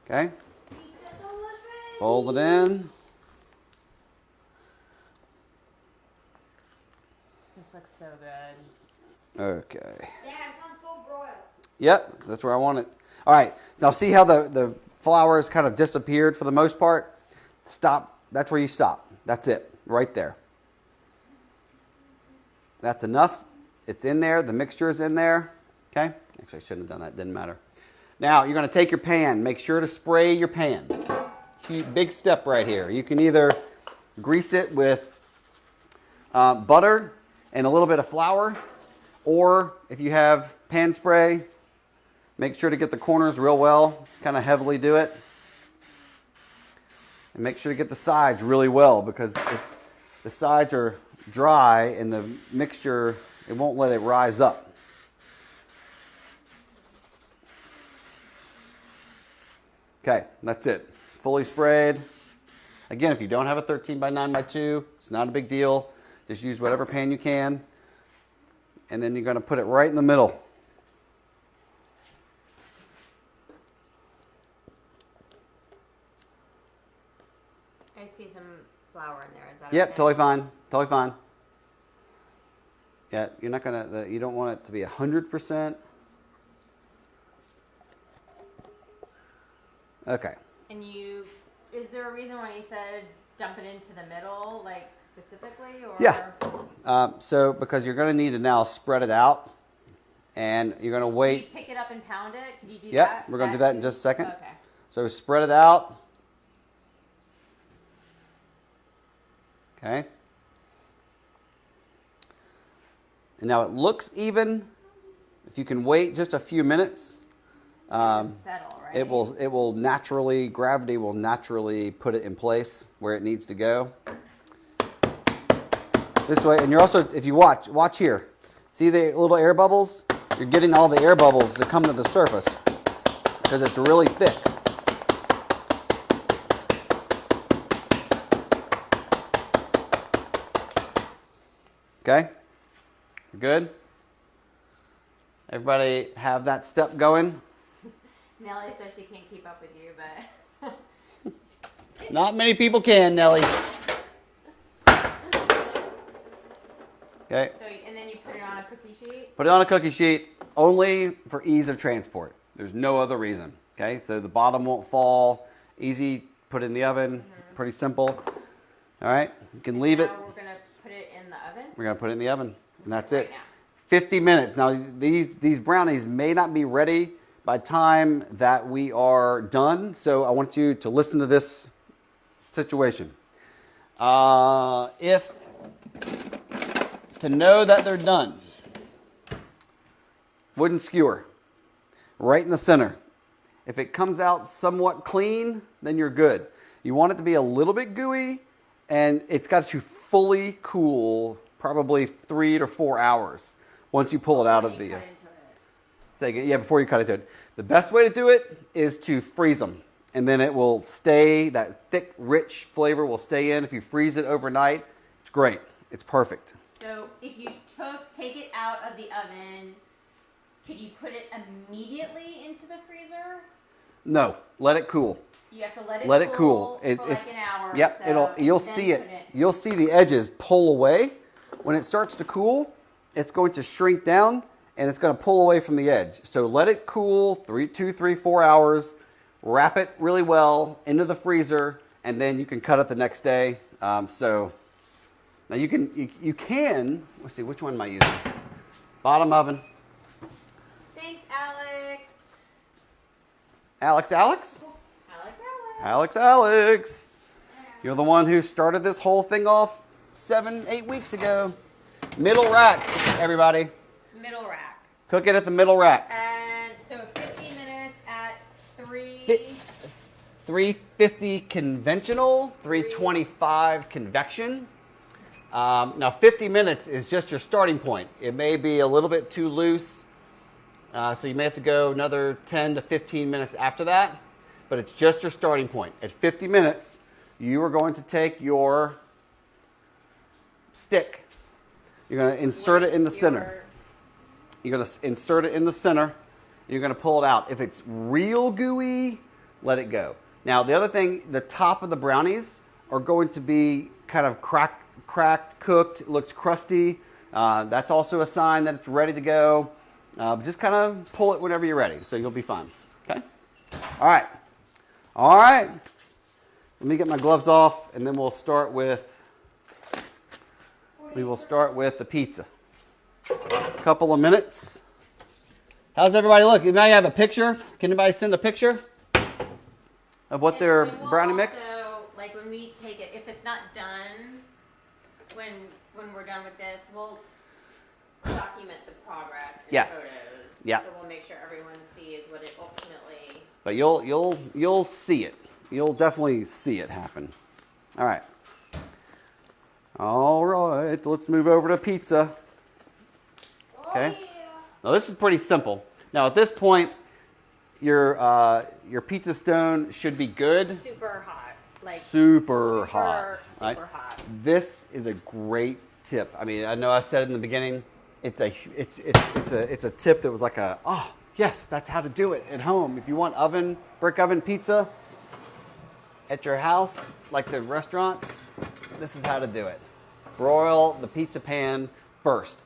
okay, fold it in. This looks so good. Okay. Dad, it's on full broil. Yep, that's where I want it. All right, now see how the flour has kind of disappeared for the most part? Stop, that's where you stop. That's it, right there. That's enough. It's in there, the mixture is in there, okay? Actually, I shouldn't have done that, didn't matter. Now, you're gonna take your pan, make sure to spray your pan. Big step right here. You can either grease it with butter and a little bit of flour, or if you have pan spray, make sure to get the corners real well, kind of heavily do it. And make sure to get the sides really well, because if the sides are dry and the mixture, it won't let it rise up. Okay, that's it. Fully sprayed. Again, if you don't have a 13 by 9 by 2, it's not a big deal. Just use whatever pan you can. And then you're going to put it right in the middle. I see some flour in there. Is that Yep, okay? totally fine. Totally fine. Yeah, you're not going to, you don't want it to be 100%. Okay. And is there a reason why you said dump it into the middle, like specifically? Or? Yeah. So because you're going to need to now spread it out, and you're going to wait. Can you pick it up and pound it? Can you do that? Yep, we're going to do that in just a second. Okay. So spread it out. Okay. And now it looks even. If you can wait just a few minutes. Settle, right? It will naturally, gravity will naturally put it in place where it needs to go. This way, and you're also, if you watch here, see the little air bubbles? You're getting all the air bubbles to come to the surface because it's really thick. Okay? We're good? Everybody have that step going? Nellie says she can't keep up with you, but Not many people can, Nellie. Okay. so and then you put it on a cookie sheet. Put it on a cookie sheet only for ease of transport. There's no other reason. Okay, so the bottom won't fall. Easy, put it in the oven. Pretty simple. All right, you can leave it. Now we're gonna put it in the oven. We're gonna put it in the oven, and that's Right it. now. 50 minutes. Now these brownies may not be ready by the time that we are done. So I want you to listen to this situation. If to know that they're done, wooden skewer, right in the center. If it comes out somewhat clean, then you're good. You want it to be a little bit gooey, and it's got to fully cool, probably 3 to 4 hours once you pull it out of the. Cut into it. Say again, yeah, before you cut into it. The best way to do it is to freeze them, and then it will stay. That thick, rich flavor will stay in. If you freeze it overnight, it's great. It's perfect. So if you take it out of the oven, could you put it immediately into the freezer? No, let it cool. You have to let it cool. cool for like an hour. Yep, so you'll then see it. put You'll see the edges pull away. When it starts to cool, it's going to shrink down and it's going to pull away from the edge. So let it cool 2, 3, 4 hours. Wrap it really well into the freezer, and then you can cut it the next day. So now you can. Let's see, which one am I using? Bottom oven. Thanks, Alex. Alex. Alex. Alex. You're the one who started this whole thing off 7, 8 weeks ago. Middle rack, everybody. Middle rack. Cook it at the middle rack. And so 50 minutes at 350 conventional, 325 convection. Now 50 minutes is just your starting point. It may be a little bit too loose, so you may have to go another 10 to 15 minutes after that, but it's just your starting point. At 50 minutes, you are going to take your stick. You're going to insert it in the center. You're going to insert it in the center. And you're going to pull it out. If it's real gooey, let it go. Now, the other thing, the top of the brownies are going to be kind of cracked, cooked. It looks crusty. That's also a sign that it's ready to go. Just kind of pull it whenever you're ready, so you'll be fine. Okay? All right. All right. Let me get my gloves off, and then we'll start with the pizza. A couple of minutes. How's everybody look? Anybody have a picture? Can anybody send a picture of what their And we'll brownie mix? also, like when we take it, if it's not done, when we're done with this, we'll document the progress in Yes. photos. Yeah. So we'll make sure everyone sees what it ultimately. But you'll see it. You'll definitely see it happen. All right. All right. Let's move over to pizza. Okay. Now this is pretty simple. Now at this point, your pizza stone should be good. Super hot. Like Super hot. Super Right? hot. This is a great tip. I mean, I know I said it in the beginning. It's a tip that was like yes, that's how to do it at home. If you want brick oven pizza at your house, like the restaurants, this is how to do it. Broil the pizza pan first.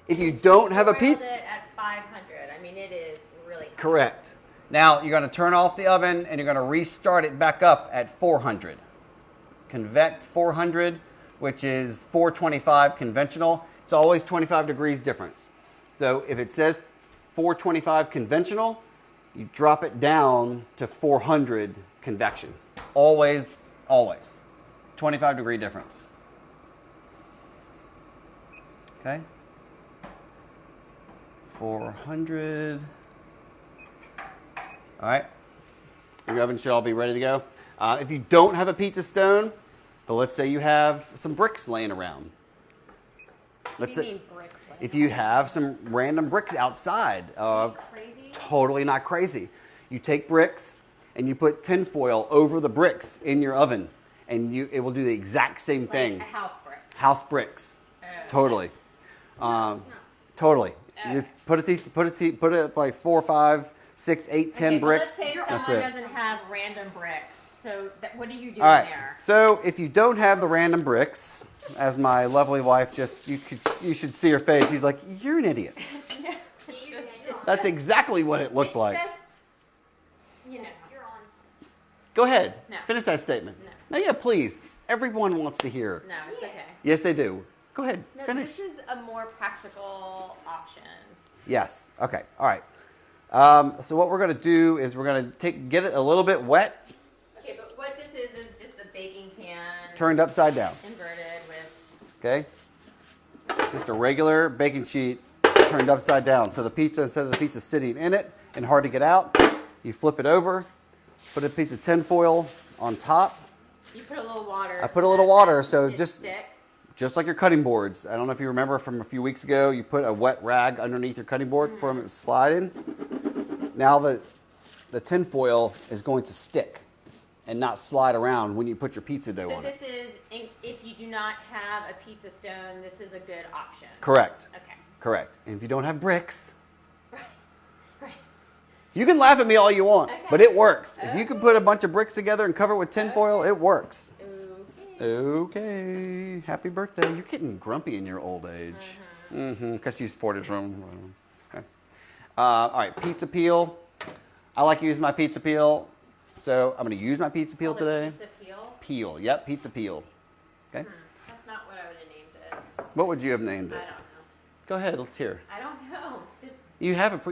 If you don't have a Broiled pizza, it at 500. I mean, it is really hot. correct. Now you're going to turn off the oven and you're going to restart it back up at 400. Convect 400, which is 425 conventional. It's always 25 degrees difference. So if it says 425 conventional, you drop it down to 400 convection. Always, always. 25 degree difference. Okay? 400. All right. Your oven should all be ready to go. If you don't have a pizza stone, but let's say you have some bricks laying around. What do you mean bricks? If you have some random bricks outside, Crazy? totally not crazy. You take bricks and you put tinfoil over the bricks in your oven, and it will do the exact same thing. Like a house brick. House bricks, totally, totally. You put it like 4, 5, 6, 8, 10 bricks. Let's say That's someone it. doesn't have random bricks. So what do you do All right. there? So if you don't have the random bricks, as my lovely wife you should see her face. She's like, "You're an idiot." That's exactly what it looked like. Just, you know. You're on. Go ahead. No. Finish that statement. No. No, yeah, please. Everyone wants to hear. No, it's okay. Yes, they do. Go ahead. No, Finish. this is a more practical option. Yes. Okay. All right. So what we're going to do is we're going to get it a little bit wet, Okay, but what this is just a baking pan. turned upside down. Inverted with. Okay. Just a regular baking sheet turned upside down. So the pizza, instead of the pizza sitting in it and hard to get out, you flip it over, put a piece of tin foil on top. You put a little water. I put a little water, so it just sticks. like your cutting boards. I don't know if you remember from a few weeks ago, you put a wet rag underneath your cutting board for it to slide in. Now the tin foil is going to stick and not slide around when you put your pizza dough So on it. this is, if you do not have a pizza stone, this is a good option. Correct. Okay. Correct. And if you don't have bricks, Right. you can laugh at me all you want, Okay. but it works. If you can put a bunch of bricks together and cover it with tin foil, it works. Okay. Okay. Happy birthday. You're getting grumpy in your old age. Because she's 40. Okay. All right, pizza peel. I like using my pizza peel, so I'm going to use my pizza peel Call it today. Pizza peel? Peel. Yep, pizza peel. Okay. That's not what I would have named it. What would you have named I it? don't know. Go ahead. Let's hear. I don't know. Just You have.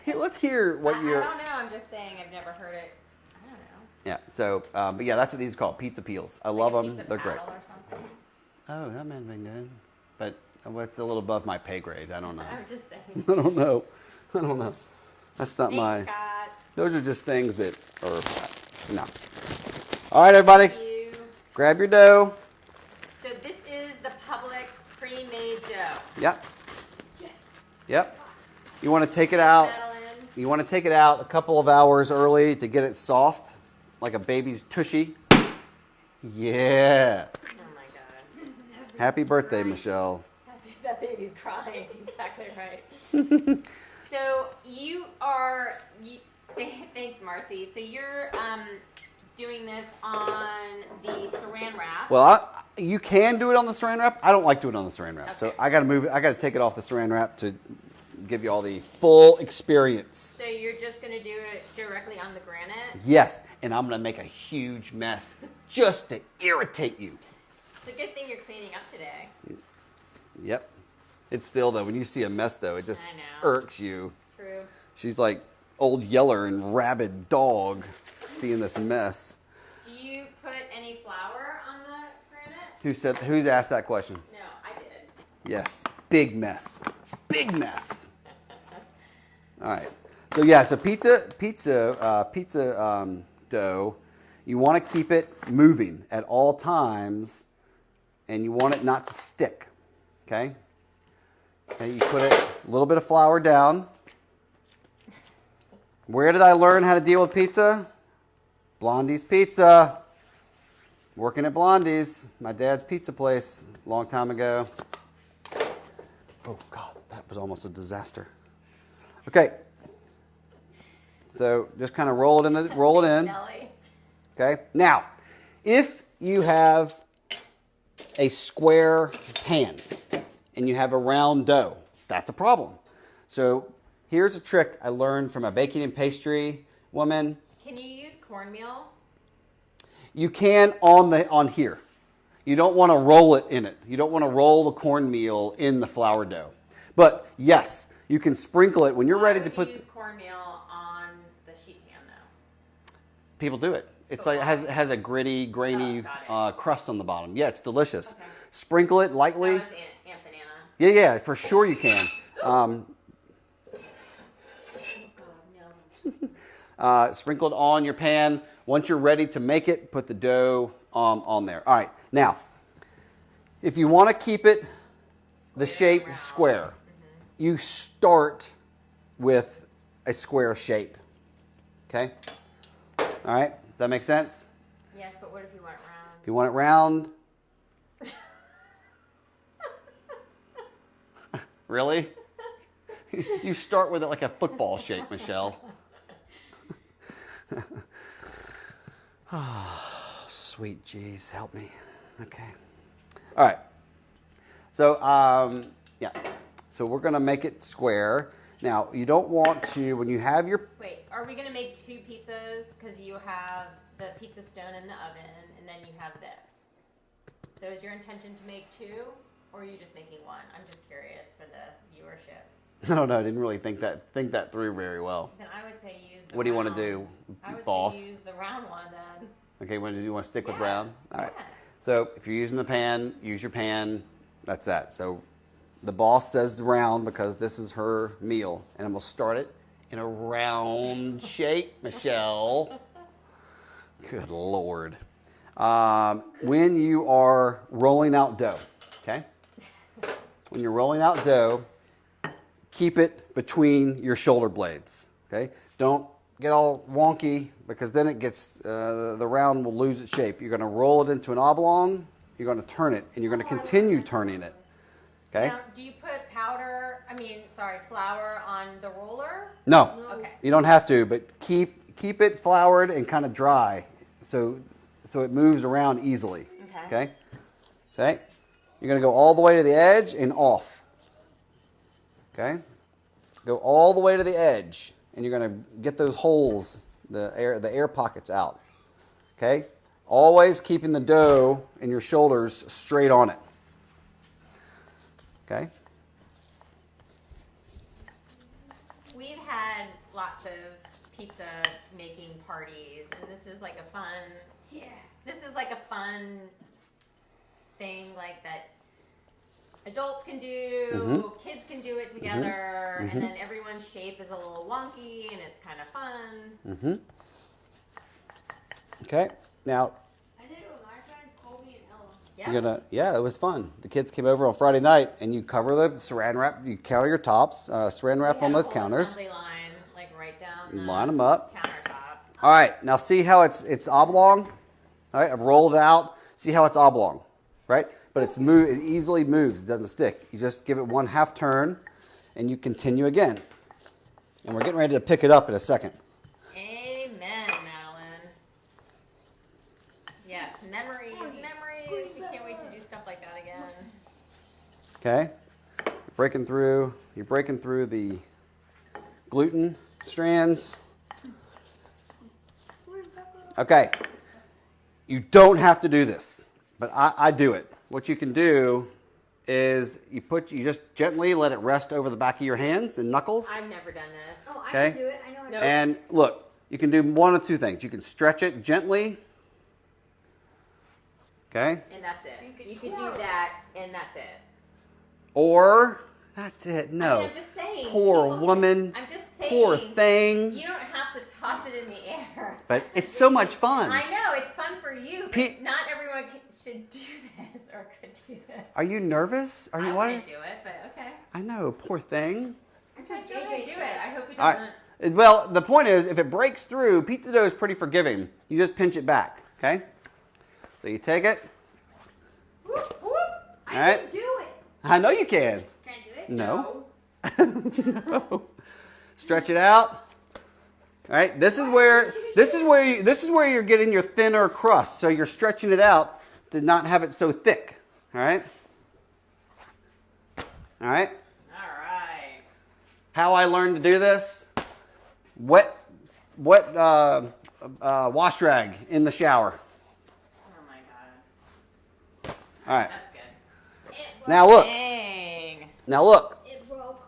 Here, let's hear what I you're. don't know. I'm just saying I've never heard it. I don't know. Yeah. So, but yeah, that's what these are called. Pizza peels. I love Like a them. pizza They're great. paddle or something. Oh, that might have been good, but it's a little above my pay grade. I don't know. I'm just saying. I don't know. I don't know. That's not my. Thanks, Scott. Those are just things that are no. All right, everybody, Thank you. grab your dough. So this is the Publix pre-made dough. Yep. Yep. You want to take it out. Settle in. You want to take it out a couple of hours early to get it soft, like a baby's tushy. Yeah. Oh my God. Happy birthday, Michele. That baby's crying. Exactly right. So thanks, Marcy. So you're doing this on the saran wrap. Well, you can do it on the saran wrap. I don't like doing it on the saran wrap. So Okay. I got to move it. I got to take it off the saran wrap to give you all the full experience. So you're just going to do it directly on the granite? Yes, and I'm going to make a huge mess just to irritate you. It's a good thing you're cleaning up today. Yep. It's still, though, when you see a mess, though, it just I know. irks you. True. She's like old yeller and rabid dog seeing this mess. Do you put any flour on the granite? Who's asked that question? No, I did. Yes. Big mess. Big mess. All right. So yeah, so pizza dough, you want to keep it moving at all times, and you want it not to stick. Okay? Okay, you put a little bit of flour down. Where did I learn how to deal with pizza? Blondie's Pizza. Working at Blondie's, my dad's pizza place, a long time ago. Oh God, that was almost a disaster. Okay. So just kind of roll it in. Nelly. Okay. Now, if you have a square pan and you have a round dough, that's a problem. So here's a trick I learned from a baking and pastry woman. Can you use cornmeal? You can on here. You don't want to roll it in it. You don't want to roll the cornmeal in the flour dough. But yes, you can sprinkle it when you're ready to put. Use cornmeal on the sheet pan though. People do it. It's like it has a gritty, grainy got it. crust on the bottom. Yeah, it's delicious. Okay. Sprinkle it lightly. That was Aunt Banana. Yeah, for sure you can. Sprinkle it on your pan. Once you're ready to make it, put the dough on there. All right. Now, if you want to keep it the shape square, you start with a square shape. Okay? All right? That make sense? Yes, but what if you want it round? If you want it round. Really? You start with it like a football shape, Michele. Oh, sweet jeez, help me. Okay. All right. So, yeah. So we're going to make it square. Now, you don't want to, when you have your... Wait, are we going to make two pizzas? Because you have the pizza stone in the oven, and then you have this. So is your intention to make two, or are you just making one? I'm just curious for the viewership. I don't know. I didn't really think that through very well. Then I would say use the What do you want to round. do, I would boss? say use the round one then. Okay, do you want to stick with Yes, round? All right. yes. So if you're using the pan, use your pan. That's that. So the boss says round because this is her meal. And I'm going to start it in a round shape, Michele. Good Lord. When you are rolling out dough, okay? When you're rolling out dough, keep it between your shoulder blades, okay? Don't get all wonky because then it gets, the round will lose its shape. You're going to roll it into an oblong, you're going to turn it, and you're going to continue turning it, okay? Now, do you put flour on the roller? No, Okay. you don't have to, but keep it floured and kind of dry so it moves around easily, okay? So you're going to go all the way to the edge and off, okay? Go all the way to the edge, and you're going to get those holes, the air pockets out, okay? Always keeping the dough and your shoulders straight on it, okay? We've had lots of pizza making parties, and this is like a fun. Yeah. This is like a fun thing, like that adults can do, kids can do it together, and then everyone's shape is a little wonky, and it's kind of fun. Okay, now I did it with my friend Colby and Ella. Yeah. you're gonna, yeah, it was fun. The kids came over on Friday night, and you cover the saran wrap, you cover your tops, saran wrap We on had a the whole counters, assembly line, like right down you the line them up. countertops. All right, now see how it's oblong? All right, I've rolled it out. See how it's oblong, right? But it easily moves, it doesn't stick. You just give it 1/2 turn, and you continue again. And we're getting ready to pick it up in a second. Amen, Madeline. Memories. We can't wait to do stuff like that again. Okay. You're breaking through the gluten strands. Okay. You don't have to do this, but I do it. What you can do is you just gently let it rest over the back of your hands and knuckles. I've never done this. Oh, I Okay. can do it. I know how to do it. And look, you can do one of two things. You can stretch it gently. Okay. And that's it. You can twirl. do that, and that's it. Or that's it. No. I mean, I'm just saying. Poor woman. I'm just saying. Poor thing. You don't have to toss it in the air. But it's so much fun. I know, it's fun for you, but Pete- not everyone should do this or could do this. Are you nervous? Are you I what? wouldn't do it, but okay. I know, poor thing. That's what Go ahead, JJ do it. I hope he All doesn't. right. Well, the point is, if it breaks through, pizza dough is pretty forgiving. You just pinch it back, okay? So you take it. Whoop, whoop. I All right. can do it. I know you can. Can I do it? No. No. Stretch it out. All right. This is where you're getting your thinner crust. So you're stretching it out to not have it so thick. All right. All right. All right. How I learned to do this: wet wash rag in the shower. Oh my god. All right. That's good. It broke. Now look. Dang. Now look. It broke.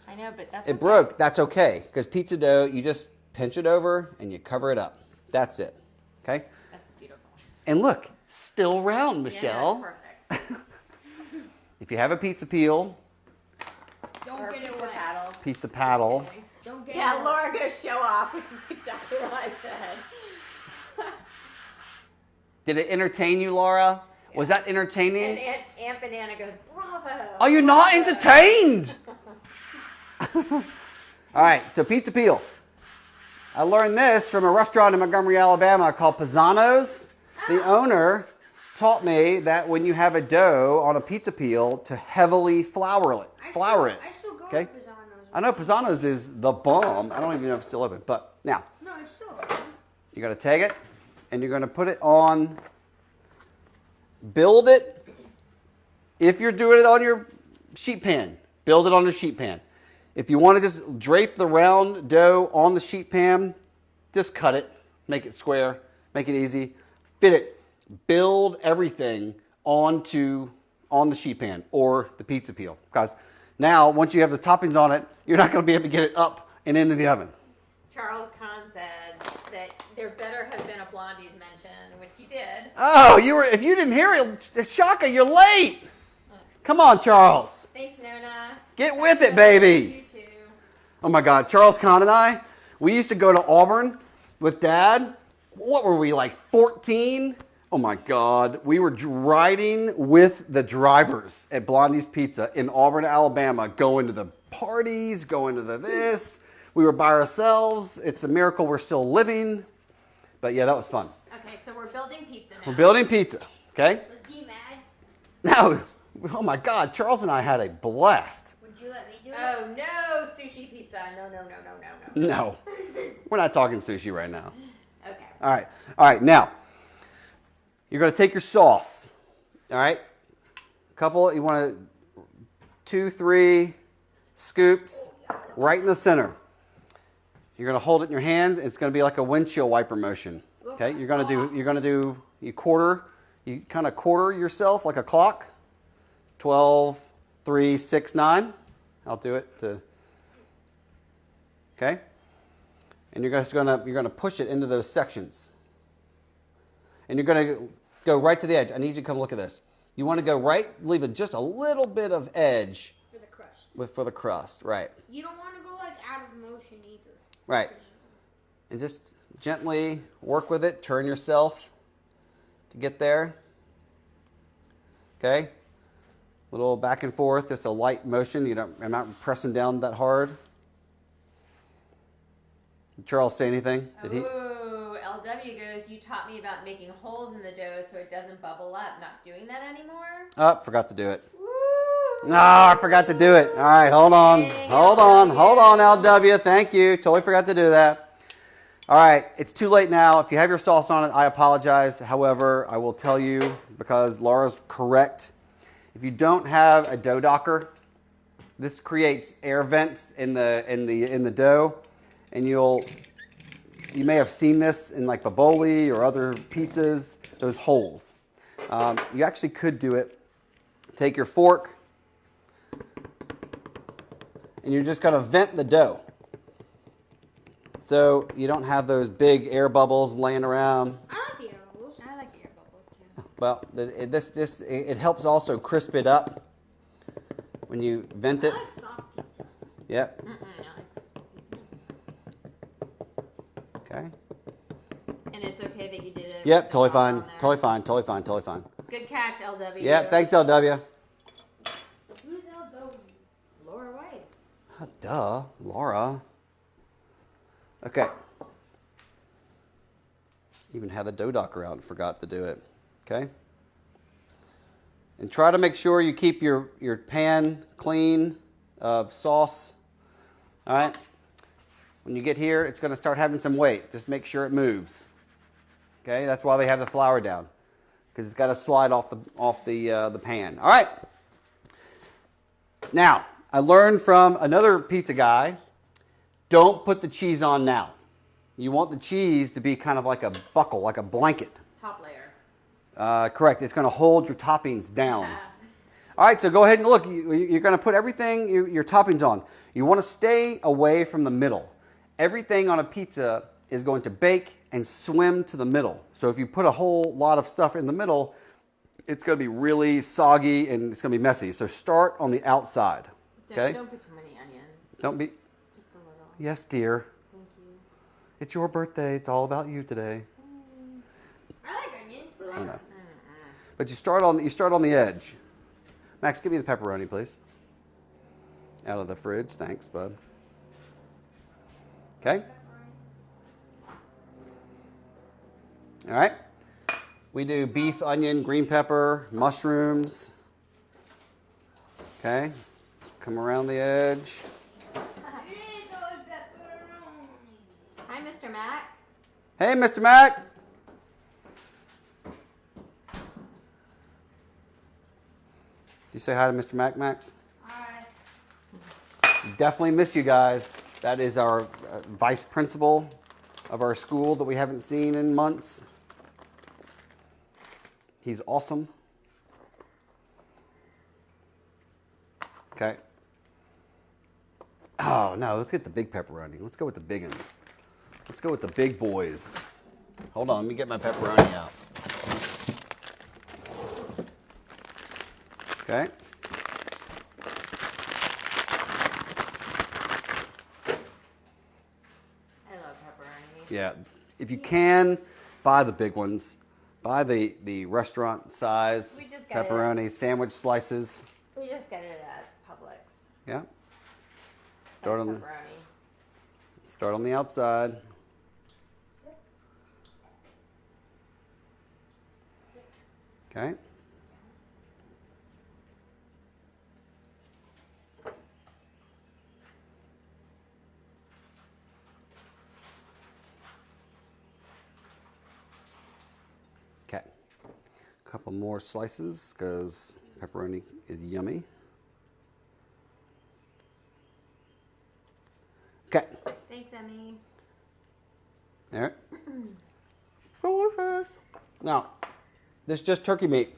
I know, but that's It okay. broke. That's okay because pizza dough, you just pinch it over and you cover it up. That's it. Okay. That's beautiful. And look, still round, Yeah, Michelle. that's perfect. If you have a pizza peel, Don't Or get it pizza wet. paddle. pizza paddle. Don't get Yeah, it wet. Laura goes show off, which is exactly what I said. Did it entertain you, Laura? Was that And entertaining? Aunt Banana goes, bravo. Are you not entertained? All right, so pizza peel. I learned this from a restaurant in Montgomery, Alabama called Pisano's. The owner taught me that when you have a dough on a pizza peel to heavily flour it. I still go Okay. to Pisano's. I know Pisano's is the bomb. I don't even know if it's still open. But now, No, it's still open. you're going to take it and you're going to put it on, build it. If you're doing it on your sheet pan, build it on your sheet pan. If you want to just drape the round dough on the sheet pan, just cut it, make it square, make it easy, fit it, build everything on the sheet pan or the pizza peel. Because now, once you have the toppings on it, you're not going to be able to get it up and into the oven. Charles Kahn said that there better have been a Blondie's mention, which he did. Oh, if you didn't hear it, Shaka, you're late. Come on, Charles. Thanks, Nona. Get with it, baby. You too. Oh my God, Charles Kahn and I, we used to go to Auburn with Dad. What were we, like 14? Oh my God, we were riding with the drivers at Blondie's Pizza in Auburn, Alabama, going to the parties, going to the this. We were by ourselves. It's a miracle we're still living. But yeah, that was fun. Okay, so we're building pizza now. We're building pizza, okay? Was D mad? Now, oh my God, Charles and I had a blast. Would you let me do it? Oh, no sushi pizza. No. No, we're not talking sushi right now. Okay. All right, now, you're going to take your sauce, all right? You want 2, 3 scoops right in the center. You're going to hold it in your hand. It's going to be like a windshield wiper motion. Okay, you kind of quarter yourself like a clock. 12, 3, 6, 9. I'll do it. Okay, and you're going to push it into those sections. And you're going to go right to the edge. I need you to come look at this. You want to go right, leave it just a little bit of edge For the crust. for the crust, right? You don't want to go like out of motion either. Right. And just gently work with it. Turn yourself to get there. Okay. Little back and forth. Just a light motion. I'm not pressing down that hard. Did Charles say anything? Did he? Ooh, LW goes, you taught me about making holes in the dough so it doesn't bubble up. Not doing that anymore? Oh, forgot to do it. Woo! No, I forgot to do it. All right, hold on. Dang, Hold on, LW. Thank you. Totally forgot to do that. All right, it's too late now. If you have your sauce on it, I apologize. However, I will tell you, because Laura's correct, if you don't have a dough docker, this creates air vents in the dough, and you may have seen this in like baboli or other pizzas, those holes. You actually could do it. Take your fork, and you're just going to vent the dough. So you don't have those big air bubbles laying around. I like the air bubbles. I like the air bubbles too. Well, it helps also crisp it up when you vent it. I like soft pizza. Yep. I like Okay. And it's okay that you did it. Yep, with totally the sauce fine. on there. Totally fine. Totally fine. Totally fine. Good catch, LW. Yep, thanks, LW. Who's LW? Laura Weiss. Duh, Laura. Okay. Even had the dough docker out and forgot to do it. Okay. And try to make sure you keep your pan clean of sauce. All right. When you get here, it's going to start having some weight. Just make sure it moves. Okay. That's why they have the flour down, because it's got to slide off the pan. All right. Now, I learned from another pizza guy. Don't put the cheese on now. You want the cheese to be kind of like a buckle, like a blanket. Top layer. Correct. It's going to hold your toppings down. All right, so go ahead and look. You're going to put everything, your toppings on. You want to stay away from the middle. Everything on a pizza is going to bake and swim to the middle. So if you put a whole lot of stuff in the middle, it's going to be really soggy and it's going to be messy. So start on the outside. Okay? Don't put too many onions. Don't be. Just a little. Yes, dear. Thank you. It's your birthday. It's all about you today. I like onions. But I know. But you start on the edge. Max, give me the pepperoni, please. Out of the fridge. Thanks, bud. Okay? All right. We do beef, onion, green pepper, mushrooms. Okay? Come around the edge. Hi, Mr. Mac. Hey, Mr. Mac. You say hi to Mr. Mac, Max? Hi. Definitely miss you guys. That is our vice principal of our school that we haven't seen in months. He's awesome. Okay. Oh, no, let's get the big pepperoni. Let's go with the big one. Let's go with the big boys. Hold on, let me get my pepperoni out. Okay. I love pepperoni. Yeah, if you can, buy the big ones. Buy the restaurant size We just got it. pepperoni sandwich slices. We just get it at Publix. Yeah. That's Start on the outside. Okay. Okay. A couple more slices because pepperoni is yummy. Okay. Thanks, Emmy. There. Delicious. Now, this is just turkey meat.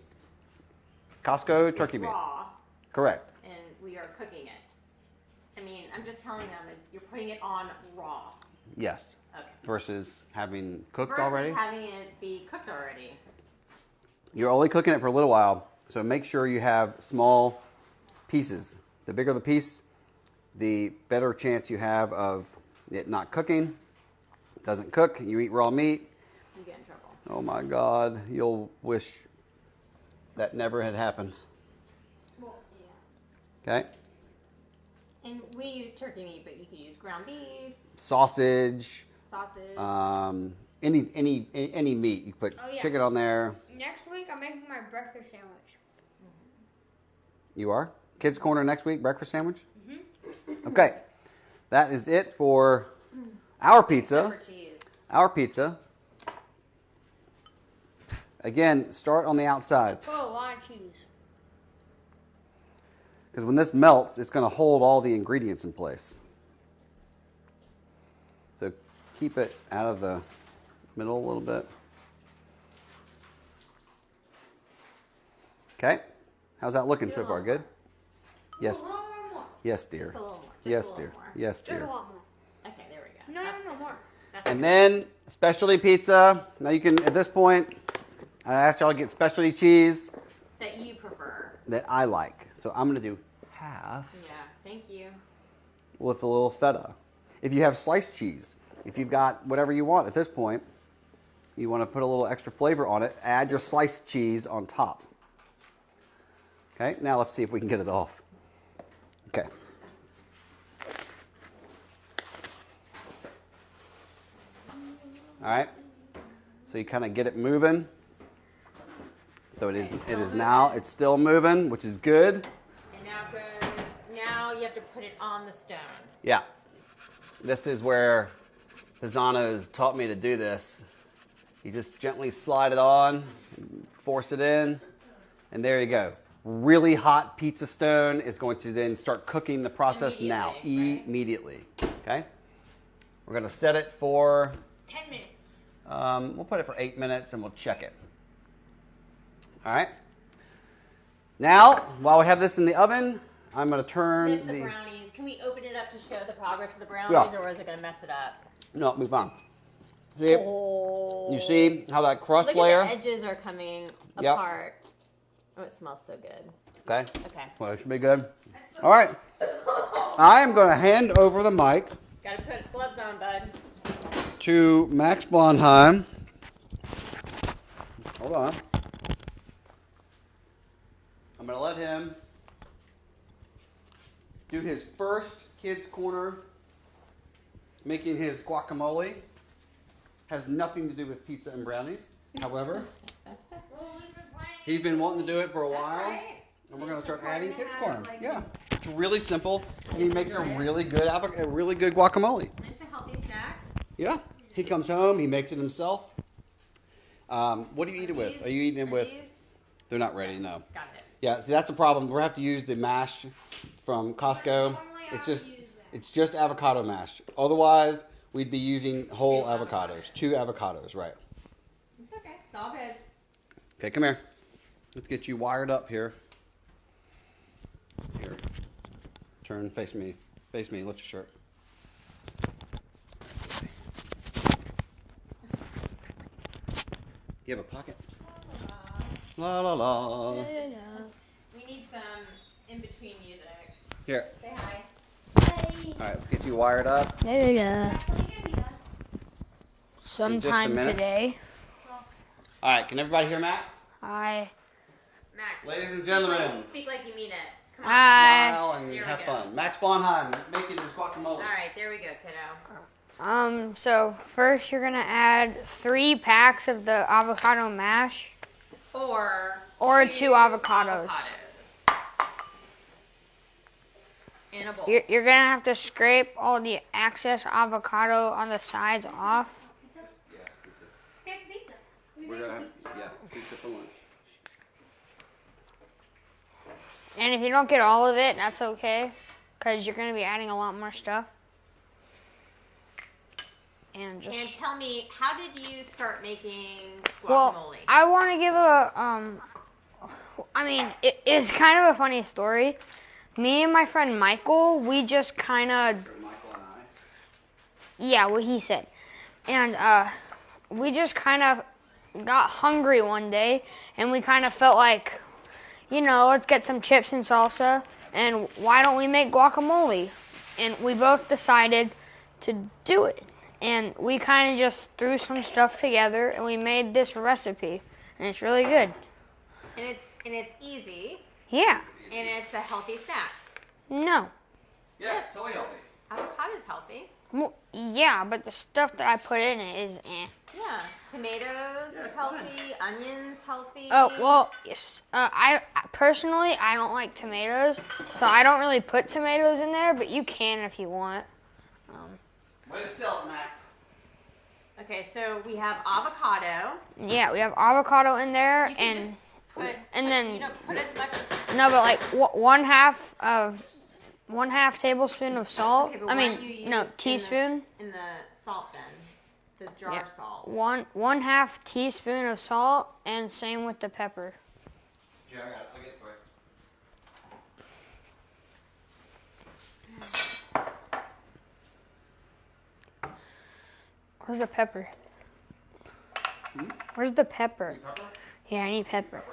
Costco turkey meat. Raw, Correct. and we are cooking it. I mean, I'm just telling them you're putting it on raw. Yes. Okay. Versus having cooked Versus already. having it be cooked already. You're only cooking it for a little while, so make sure you have small pieces. The bigger the piece, the better chance you have of it not cooking. It doesn't cook, you eat raw meat. You get in trouble. Oh my God, you'll wish that never had happened. Well, yeah. Okay? And we use turkey meat, but you could use ground beef, Sausage, sausage. any meat. You put Oh, yeah. chicken on there. Next week, I'm making my breakfast sandwich. You are? Kids Corner next week, breakfast sandwich? Mm-hmm. Okay. That is it for our pizza. Pepper cheese. our pizza. Again, start on the outside. Put a lot of cheese. Because when this melts, it's going to hold all the ingredients in place. So keep it out of the middle a little bit. Okay. How's that looking so far? Good? Yes. More. Yes, dear. Just a little more. Just Yes, a little dear. more. Yes, Just a dear. lot more. Okay, there we go. No, more. That's And good. then specialty pizza. Now you can, at this point, I asked y'all to get specialty cheese That you prefer. that I like. So I'm going to do half Yeah, thank you. with a little feta. If you have sliced cheese, if you've got whatever you want at this point, you want to put a little extra flavor on it, add your sliced cheese on top. Okay, now let's see if we can get it off. Okay. All right. So you kind of get it moving. So it is now, it's still moving, which is good. And now you have to put it on the stone. Yeah. This is where Pisano's taught me to do this. You just gently slide it on, force it in, and there you go. Really hot pizza stone is going to then start cooking the process now. Immediately. Okay? We're going to set it for 10 minutes. we'll put it for 8 minutes and we'll check it. All right. Now, while we have this in the oven, I'm going to turn This the brownies. Can we open it up to show the progress of the brownies, Yeah. or is it going to mess it up? No, it'll be fine. See, Oh. you see how that crust Look layer? at the edges are coming Yep. apart. Oh, it smells so good. Okay. Okay. Well, it should be good. All right. I am going to hand over the mic Got to put gloves on, bud. to Max Blondheim. Hold on. I'm going to let him do his first Kids Corner making his guacamole. Has nothing to do with pizza and brownies. However, Well, we've been playing. he's been wanting to do it for a while. right. And we're going to start Just adding recording Kids it Corner. as, like, Yeah. It's really simple. And he makes a really good guacamole. It's a healthy snack. Yeah. He comes home, he makes it himself. What do you eat it with? Are you eating it with? They're not ready, no. Got it. Yeah, see that's the problem. We'll have to use the mash from Costco. Normally I It's would just use that. it's just avocado mash. Otherwise, we'd be using whole avocados. 2 avocados, right. It's okay. It's all good. Okay, come here. Let's get you wired up here. Here. Turn, face me. Face me, lift your shirt. You have a pocket? La la la. We need some in-between music. Here. Say hi. All right, let's get you wired up. Sometime minute. today, All right, can everybody hear Max? I Max. Ladies and gentlemen, Speak like you mean it. Come on. smile and Here we have go. fun. Max Blondheim making his guacamole. All right, there we go, kiddo. so first you're gonna add 3 packs of the avocado mash. Or 2 avocados. In a bowl. You're gonna have to scrape all the excess avocado on the sides off. Yeah, pizza. We're gonna have pizza for lunch. And if you don't get all of it, that's okay, because you're gonna be adding a lot more stuff. And just And tell me, how did you start making guacamole? well, I want to give I mean, it's kind of a funny story. Me and my friend Michael, we just kind of Michael and I. yeah, what he said, and we just kind of got hungry one day, and we kind of felt like, let's get some chips and salsa, and why don't we make guacamole? And we both decided to do it. And we kind of just threw some stuff together, and we made this recipe, and it's really good. And it's easy, Yeah. and it's a healthy snack. No. Yes, totally healthy. Avocado's healthy. Well, yeah, but the stuff that I put in it is eh. Yeah, tomatoes is healthy. Onions healthy. Oh, well, yes. I personally, I don't like tomatoes, so I don't really put tomatoes in there, but you can if you want. Way to sell it, Max. Okay, so we have avocado. Yeah, we have avocado in there, You can and just then you know, put as much. no, but like one half tablespoon of salt. Okay, but I why don't you mean, use no, teaspoon. in the salt then, the jar Yeah. salt. One half teaspoon of salt, and same with the pepper. Yeah, I got it. I'll get it for you. Where's the pepper? Where's the pepper? Need pepper? Yeah, I need pepper.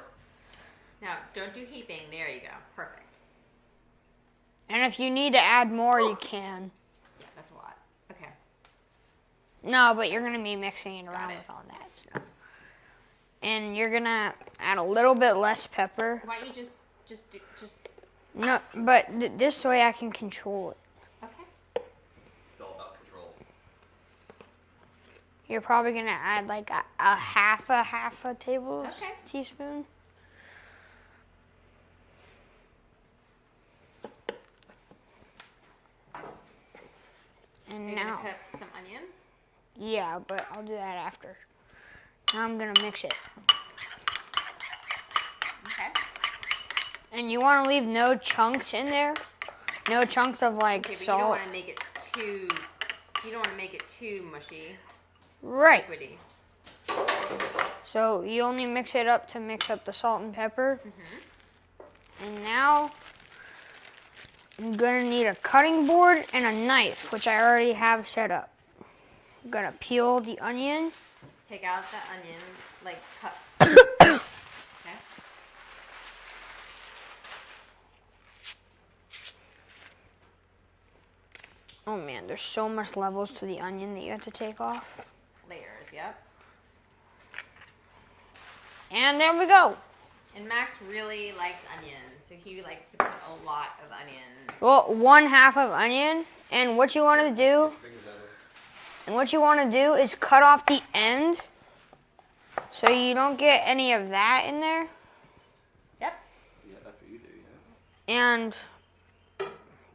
Now, don't do heaping. There you go. Perfect. And if you need to add more, you can. Yeah, that's a lot. Okay. No, but you're gonna be mixing it around Got it. with all that stuff. And you're gonna add a little bit less pepper. Why don't you just No, but this way I can control it. okay. It's all about control. You're probably gonna add like a half a teaspoon. And You're now, gonna cut up some onion. yeah, but I'll do that after. Now I'm gonna mix it. Okay. And you want to leave no chunks in there. No chunks of like Okay, but salt. you don't want to make it too. You don't want to make it too mushy, Right. liquidy. So you only mix it up to mix up the salt and pepper. And now I'm gonna need a cutting board and a knife, which I already have set up. I'm gonna peel the onion. Take out the onion, like cut. Okay. Oh man, there's so much levels to the onion that you have to take off. Layers. Yep. And there we go. And Max really likes onions, so he likes to put a lot of onions. Well, one half of onion, and what you want to do, is cut off the end, so you don't get any of that in there. Yep. Yeah, that's what you do, yeah. And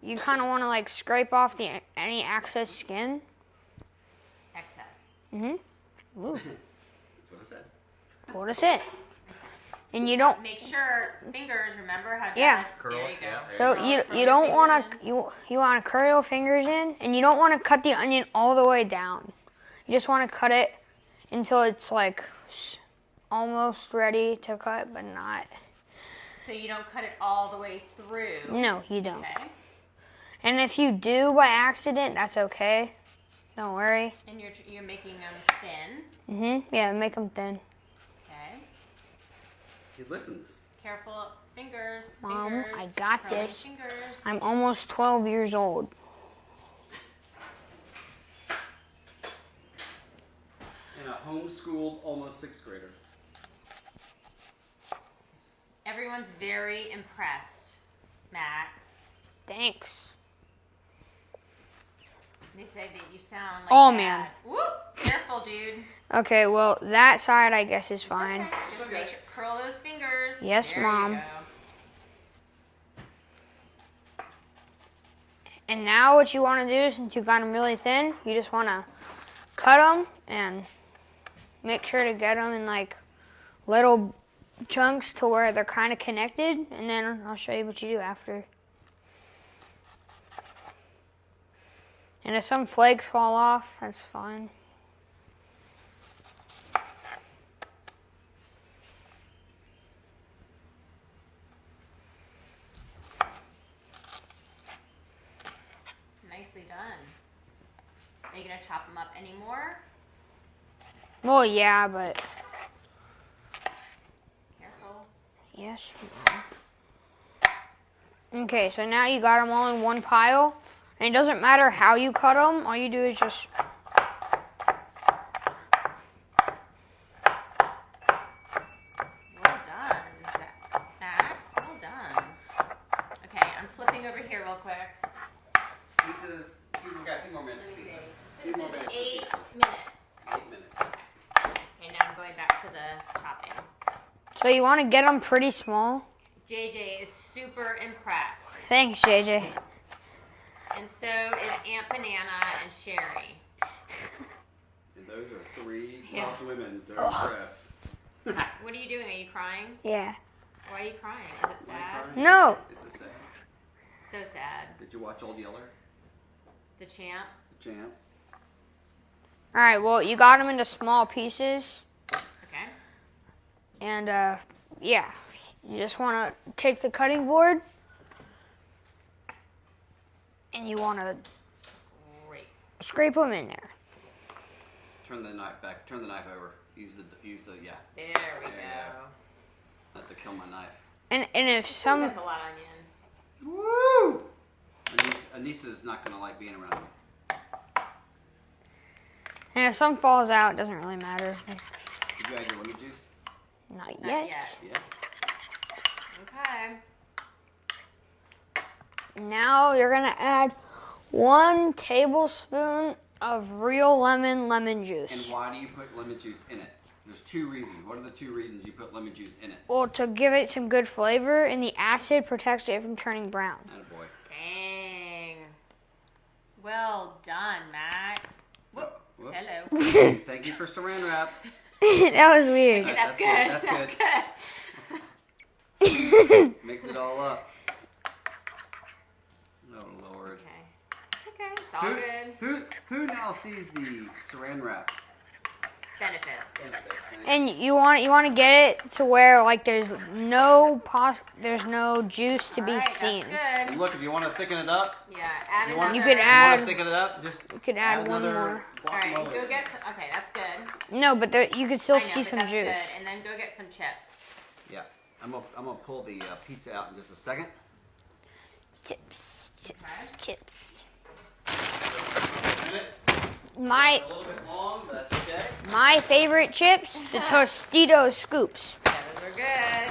you kind of want to like scrape off any excess skin. Excess. Ooh, That's what I said. what is it? And you don't. Make sure fingers. Remember how? Yeah. Curl There it, you go. yeah. So you don't want to you want to curl your fingers in, and you don't want to cut the onion all the way down. You just want to cut it until it's like almost ready to cut, but not. So you don't cut it all the way through. No, you don't. Okay. And if you do by accident, that's okay. Don't worry. And you're making them thin. Yeah, make them thin. Okay. He listens. Careful. Fingers. Mom, Fingers. I got curling this. Fingers. I'm almost 12 years old. And a homeschooled almost sixth grader. Everyone's very impressed, Max. Thanks. They say that you sound like Oh, Dad. man. Whoop! Careful, dude. Okay, well, that side I guess is fine. Okay. Just make sure curl those fingers. Yes, there Mom. You go. And now what you want to do, since you got them really thin, you just want to cut them and make sure to get them in like little chunks to where they're kind of connected, and then I'll show you what you do after. And if some flakes fall off, that's fine. Nicely done. Are you gonna chop them up anymore? Well, yeah, but Careful. yes. Mom. Okay, so now you got them all in one pile, and it doesn't matter how you cut them. All you do is just Well done, Max. Well done. Okay, I'm flipping over here real quick. He's got a few more minutes. Let me see. Few So more this is minutes. 8 minutes. 8 minutes. Okay, now I'm going back to the chopping. so you want to get them pretty small. JJ is super impressed. Thanks, JJ. And so is Aunt Banana and Sherry. And Those are 3 Yeah. tough women. They're impressed. What are you doing? Are you crying? Yeah. Why are you crying? Is it sad? No. It's so sad. So sad. Did you watch Old Yeller? The champ. The champ? All right. Well, you got them into small pieces, Okay. and yeah, you just want to take the cutting board, and you want to Great. scrape them in there. Turn the knife back. Turn the knife over. Use the yeah. There we There you go. Not to kill my knife. And if some That's a lot of onion. Woo! Anissa's not gonna like being around me. and if some falls out, it doesn't really matter. Did you add your lemon juice? Not Not yet. yet. Yeah. Okay. Now you're gonna add 1 tablespoon of real lemon juice. And why do you put lemon juice in it? There's 2 reasons. What are the 2 reasons you put lemon juice in it? Well, to give it some good flavor, and the acid protects it from turning brown. Attaboy. Dang. Well done, Max. Whoop. Whoop. Hello. Thank you for saran wrap. That was weird. Okay, that's That's good. good. That's good. Mix it all up. Oh Lord. Okay. It's okay. It's all good. Who now sees the saran wrap? Benefits. And you want to get it to where like there's no juice to be All right, seen. That's And good. look, if you want to thicken it up, Yeah, add you another. want, You could you want add- to thicken it up, just You could add one another more. All right, guacamole. go get. Okay, that's good. No, but there, you could still I know, see but some that's juice. good. And then go get some chips. Yeah, I'm gonna pull the pizza out in just a second. Chips. Okay. Minutes. My A little bit long, but that's okay. my favorite chips, the Tostitos scoops. Yeah, those are good.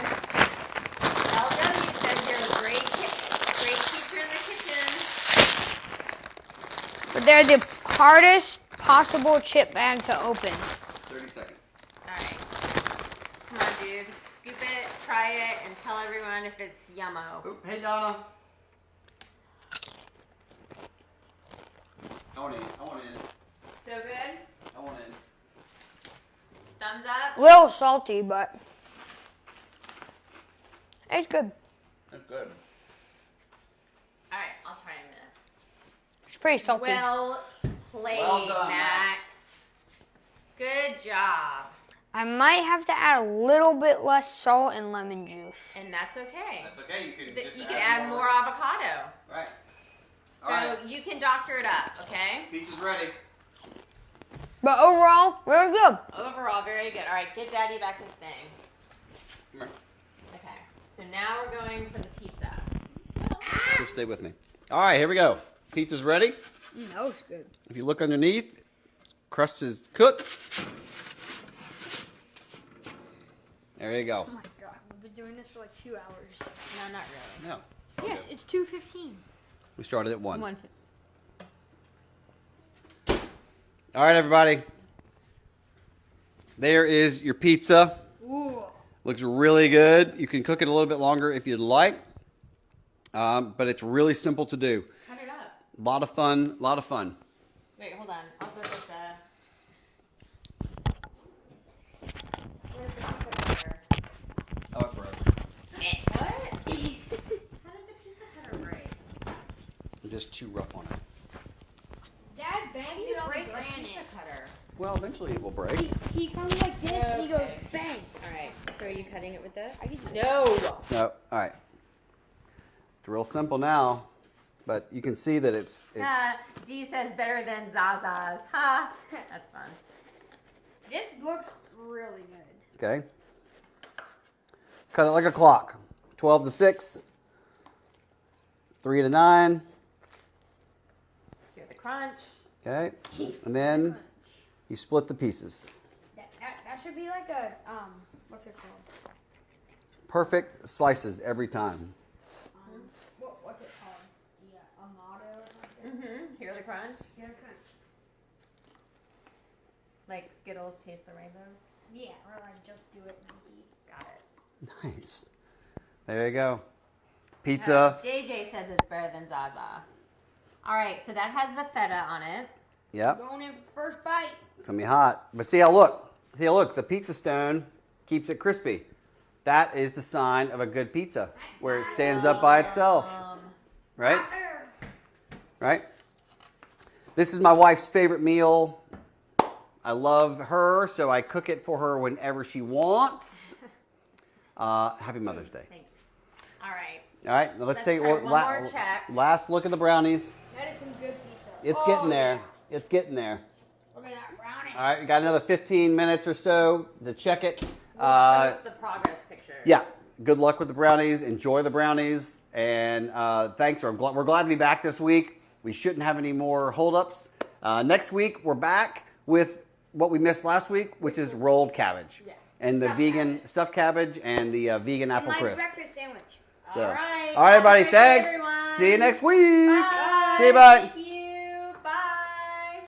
LW says you're a great teacher in the kitchen. But they're the hardest possible chip bag to open. 30 seconds. All right. Come on, dude. Scoop it, try it, and tell everyone if it's yummo. Oop, hey Donna. I want in. So good? I want in. Thumbs up? A little salty, but it's good. That's good. All right, I'll try in a minute. It's pretty salty. Well played, Well done, Max. Good job. I might have to add a little bit less salt and lemon juice. And that's okay. That's okay. You can You can add more avocado. Right. So All right. you can doctor it up, okay? Pizza's ready. But overall, very good. Overall, very good. All right, get Daddy back his thing. Come here. Okay. So now we're going for the pizza. Just stay with me. All right, here we go. Pizza's ready. That was good. If you look underneath, crust is cooked. There you go. Oh my god, we've been doing this for like 2 hours. No, not really. No. Yes, it's 2:15. We started at 1. 1. All right, everybody. There is your pizza. Ooh. Looks really good. You can cook it a little bit longer if you'd like. But it's really simple to do. Cut it up. A lot of fun. A lot of fun. Wait, hold on. I'll go get the. Where's the pizza cutter? Oh, it broke. What? How did the pizza cutter break? I'm just too rough on it. Dad bangs You it on the break the granite. pizza cutter. Well, eventually it will break. He comes like this and he goes Okay. bang. All right. So are you cutting it with this? I can do No. No. All right. It's real simple now, but you can see that it's D says better than Zaza's. Ha. That's fun. This looks really good. okay. Cut it like a clock. 12 to 6, 3 to 9. Hear the crunch. Okay, and then you split the pieces. That should be like a what's it called? Perfect slices every time. What's it called? The Amato or something? Hear the crunch. Yeah, crunch. Like Skittles taste the rainbow. Yeah, or like just do it and eat. Got it. Nice. There you go. Pizza. JJ says it's better than Zaza. All right, so that has the feta on it. Yep. Going in for the first bite. It's gonna be hot. But see how look. The pizza stone keeps it crispy. That is the sign of a good pizza, where it stands up by itself. Right? Right? This is my wife's favorite meal. I love her, so I cook it for her whenever she wants. Happy Mother's Day. Thank you. All right. All right, now let's take one more check. last look at the brownies. That is some good pizza. It's getting there. Yeah. It's getting there. Look at that brownie. All right, we got another 15 minutes or so to check it. Post the progress pictures. Yeah. Good luck with the brownies. Enjoy the brownies. And thanks. We're glad to be back this week. We shouldn't have any more holdups. Next week, we're back with what we missed last week, which is rolled cabbage. Yes. And the stuffed cabbage and the vegan apple My crisp. breakfast sandwich. So, All right. all right, everybody. Have a great day, Thanks. everyone. See you next week. Bye. See you, bye.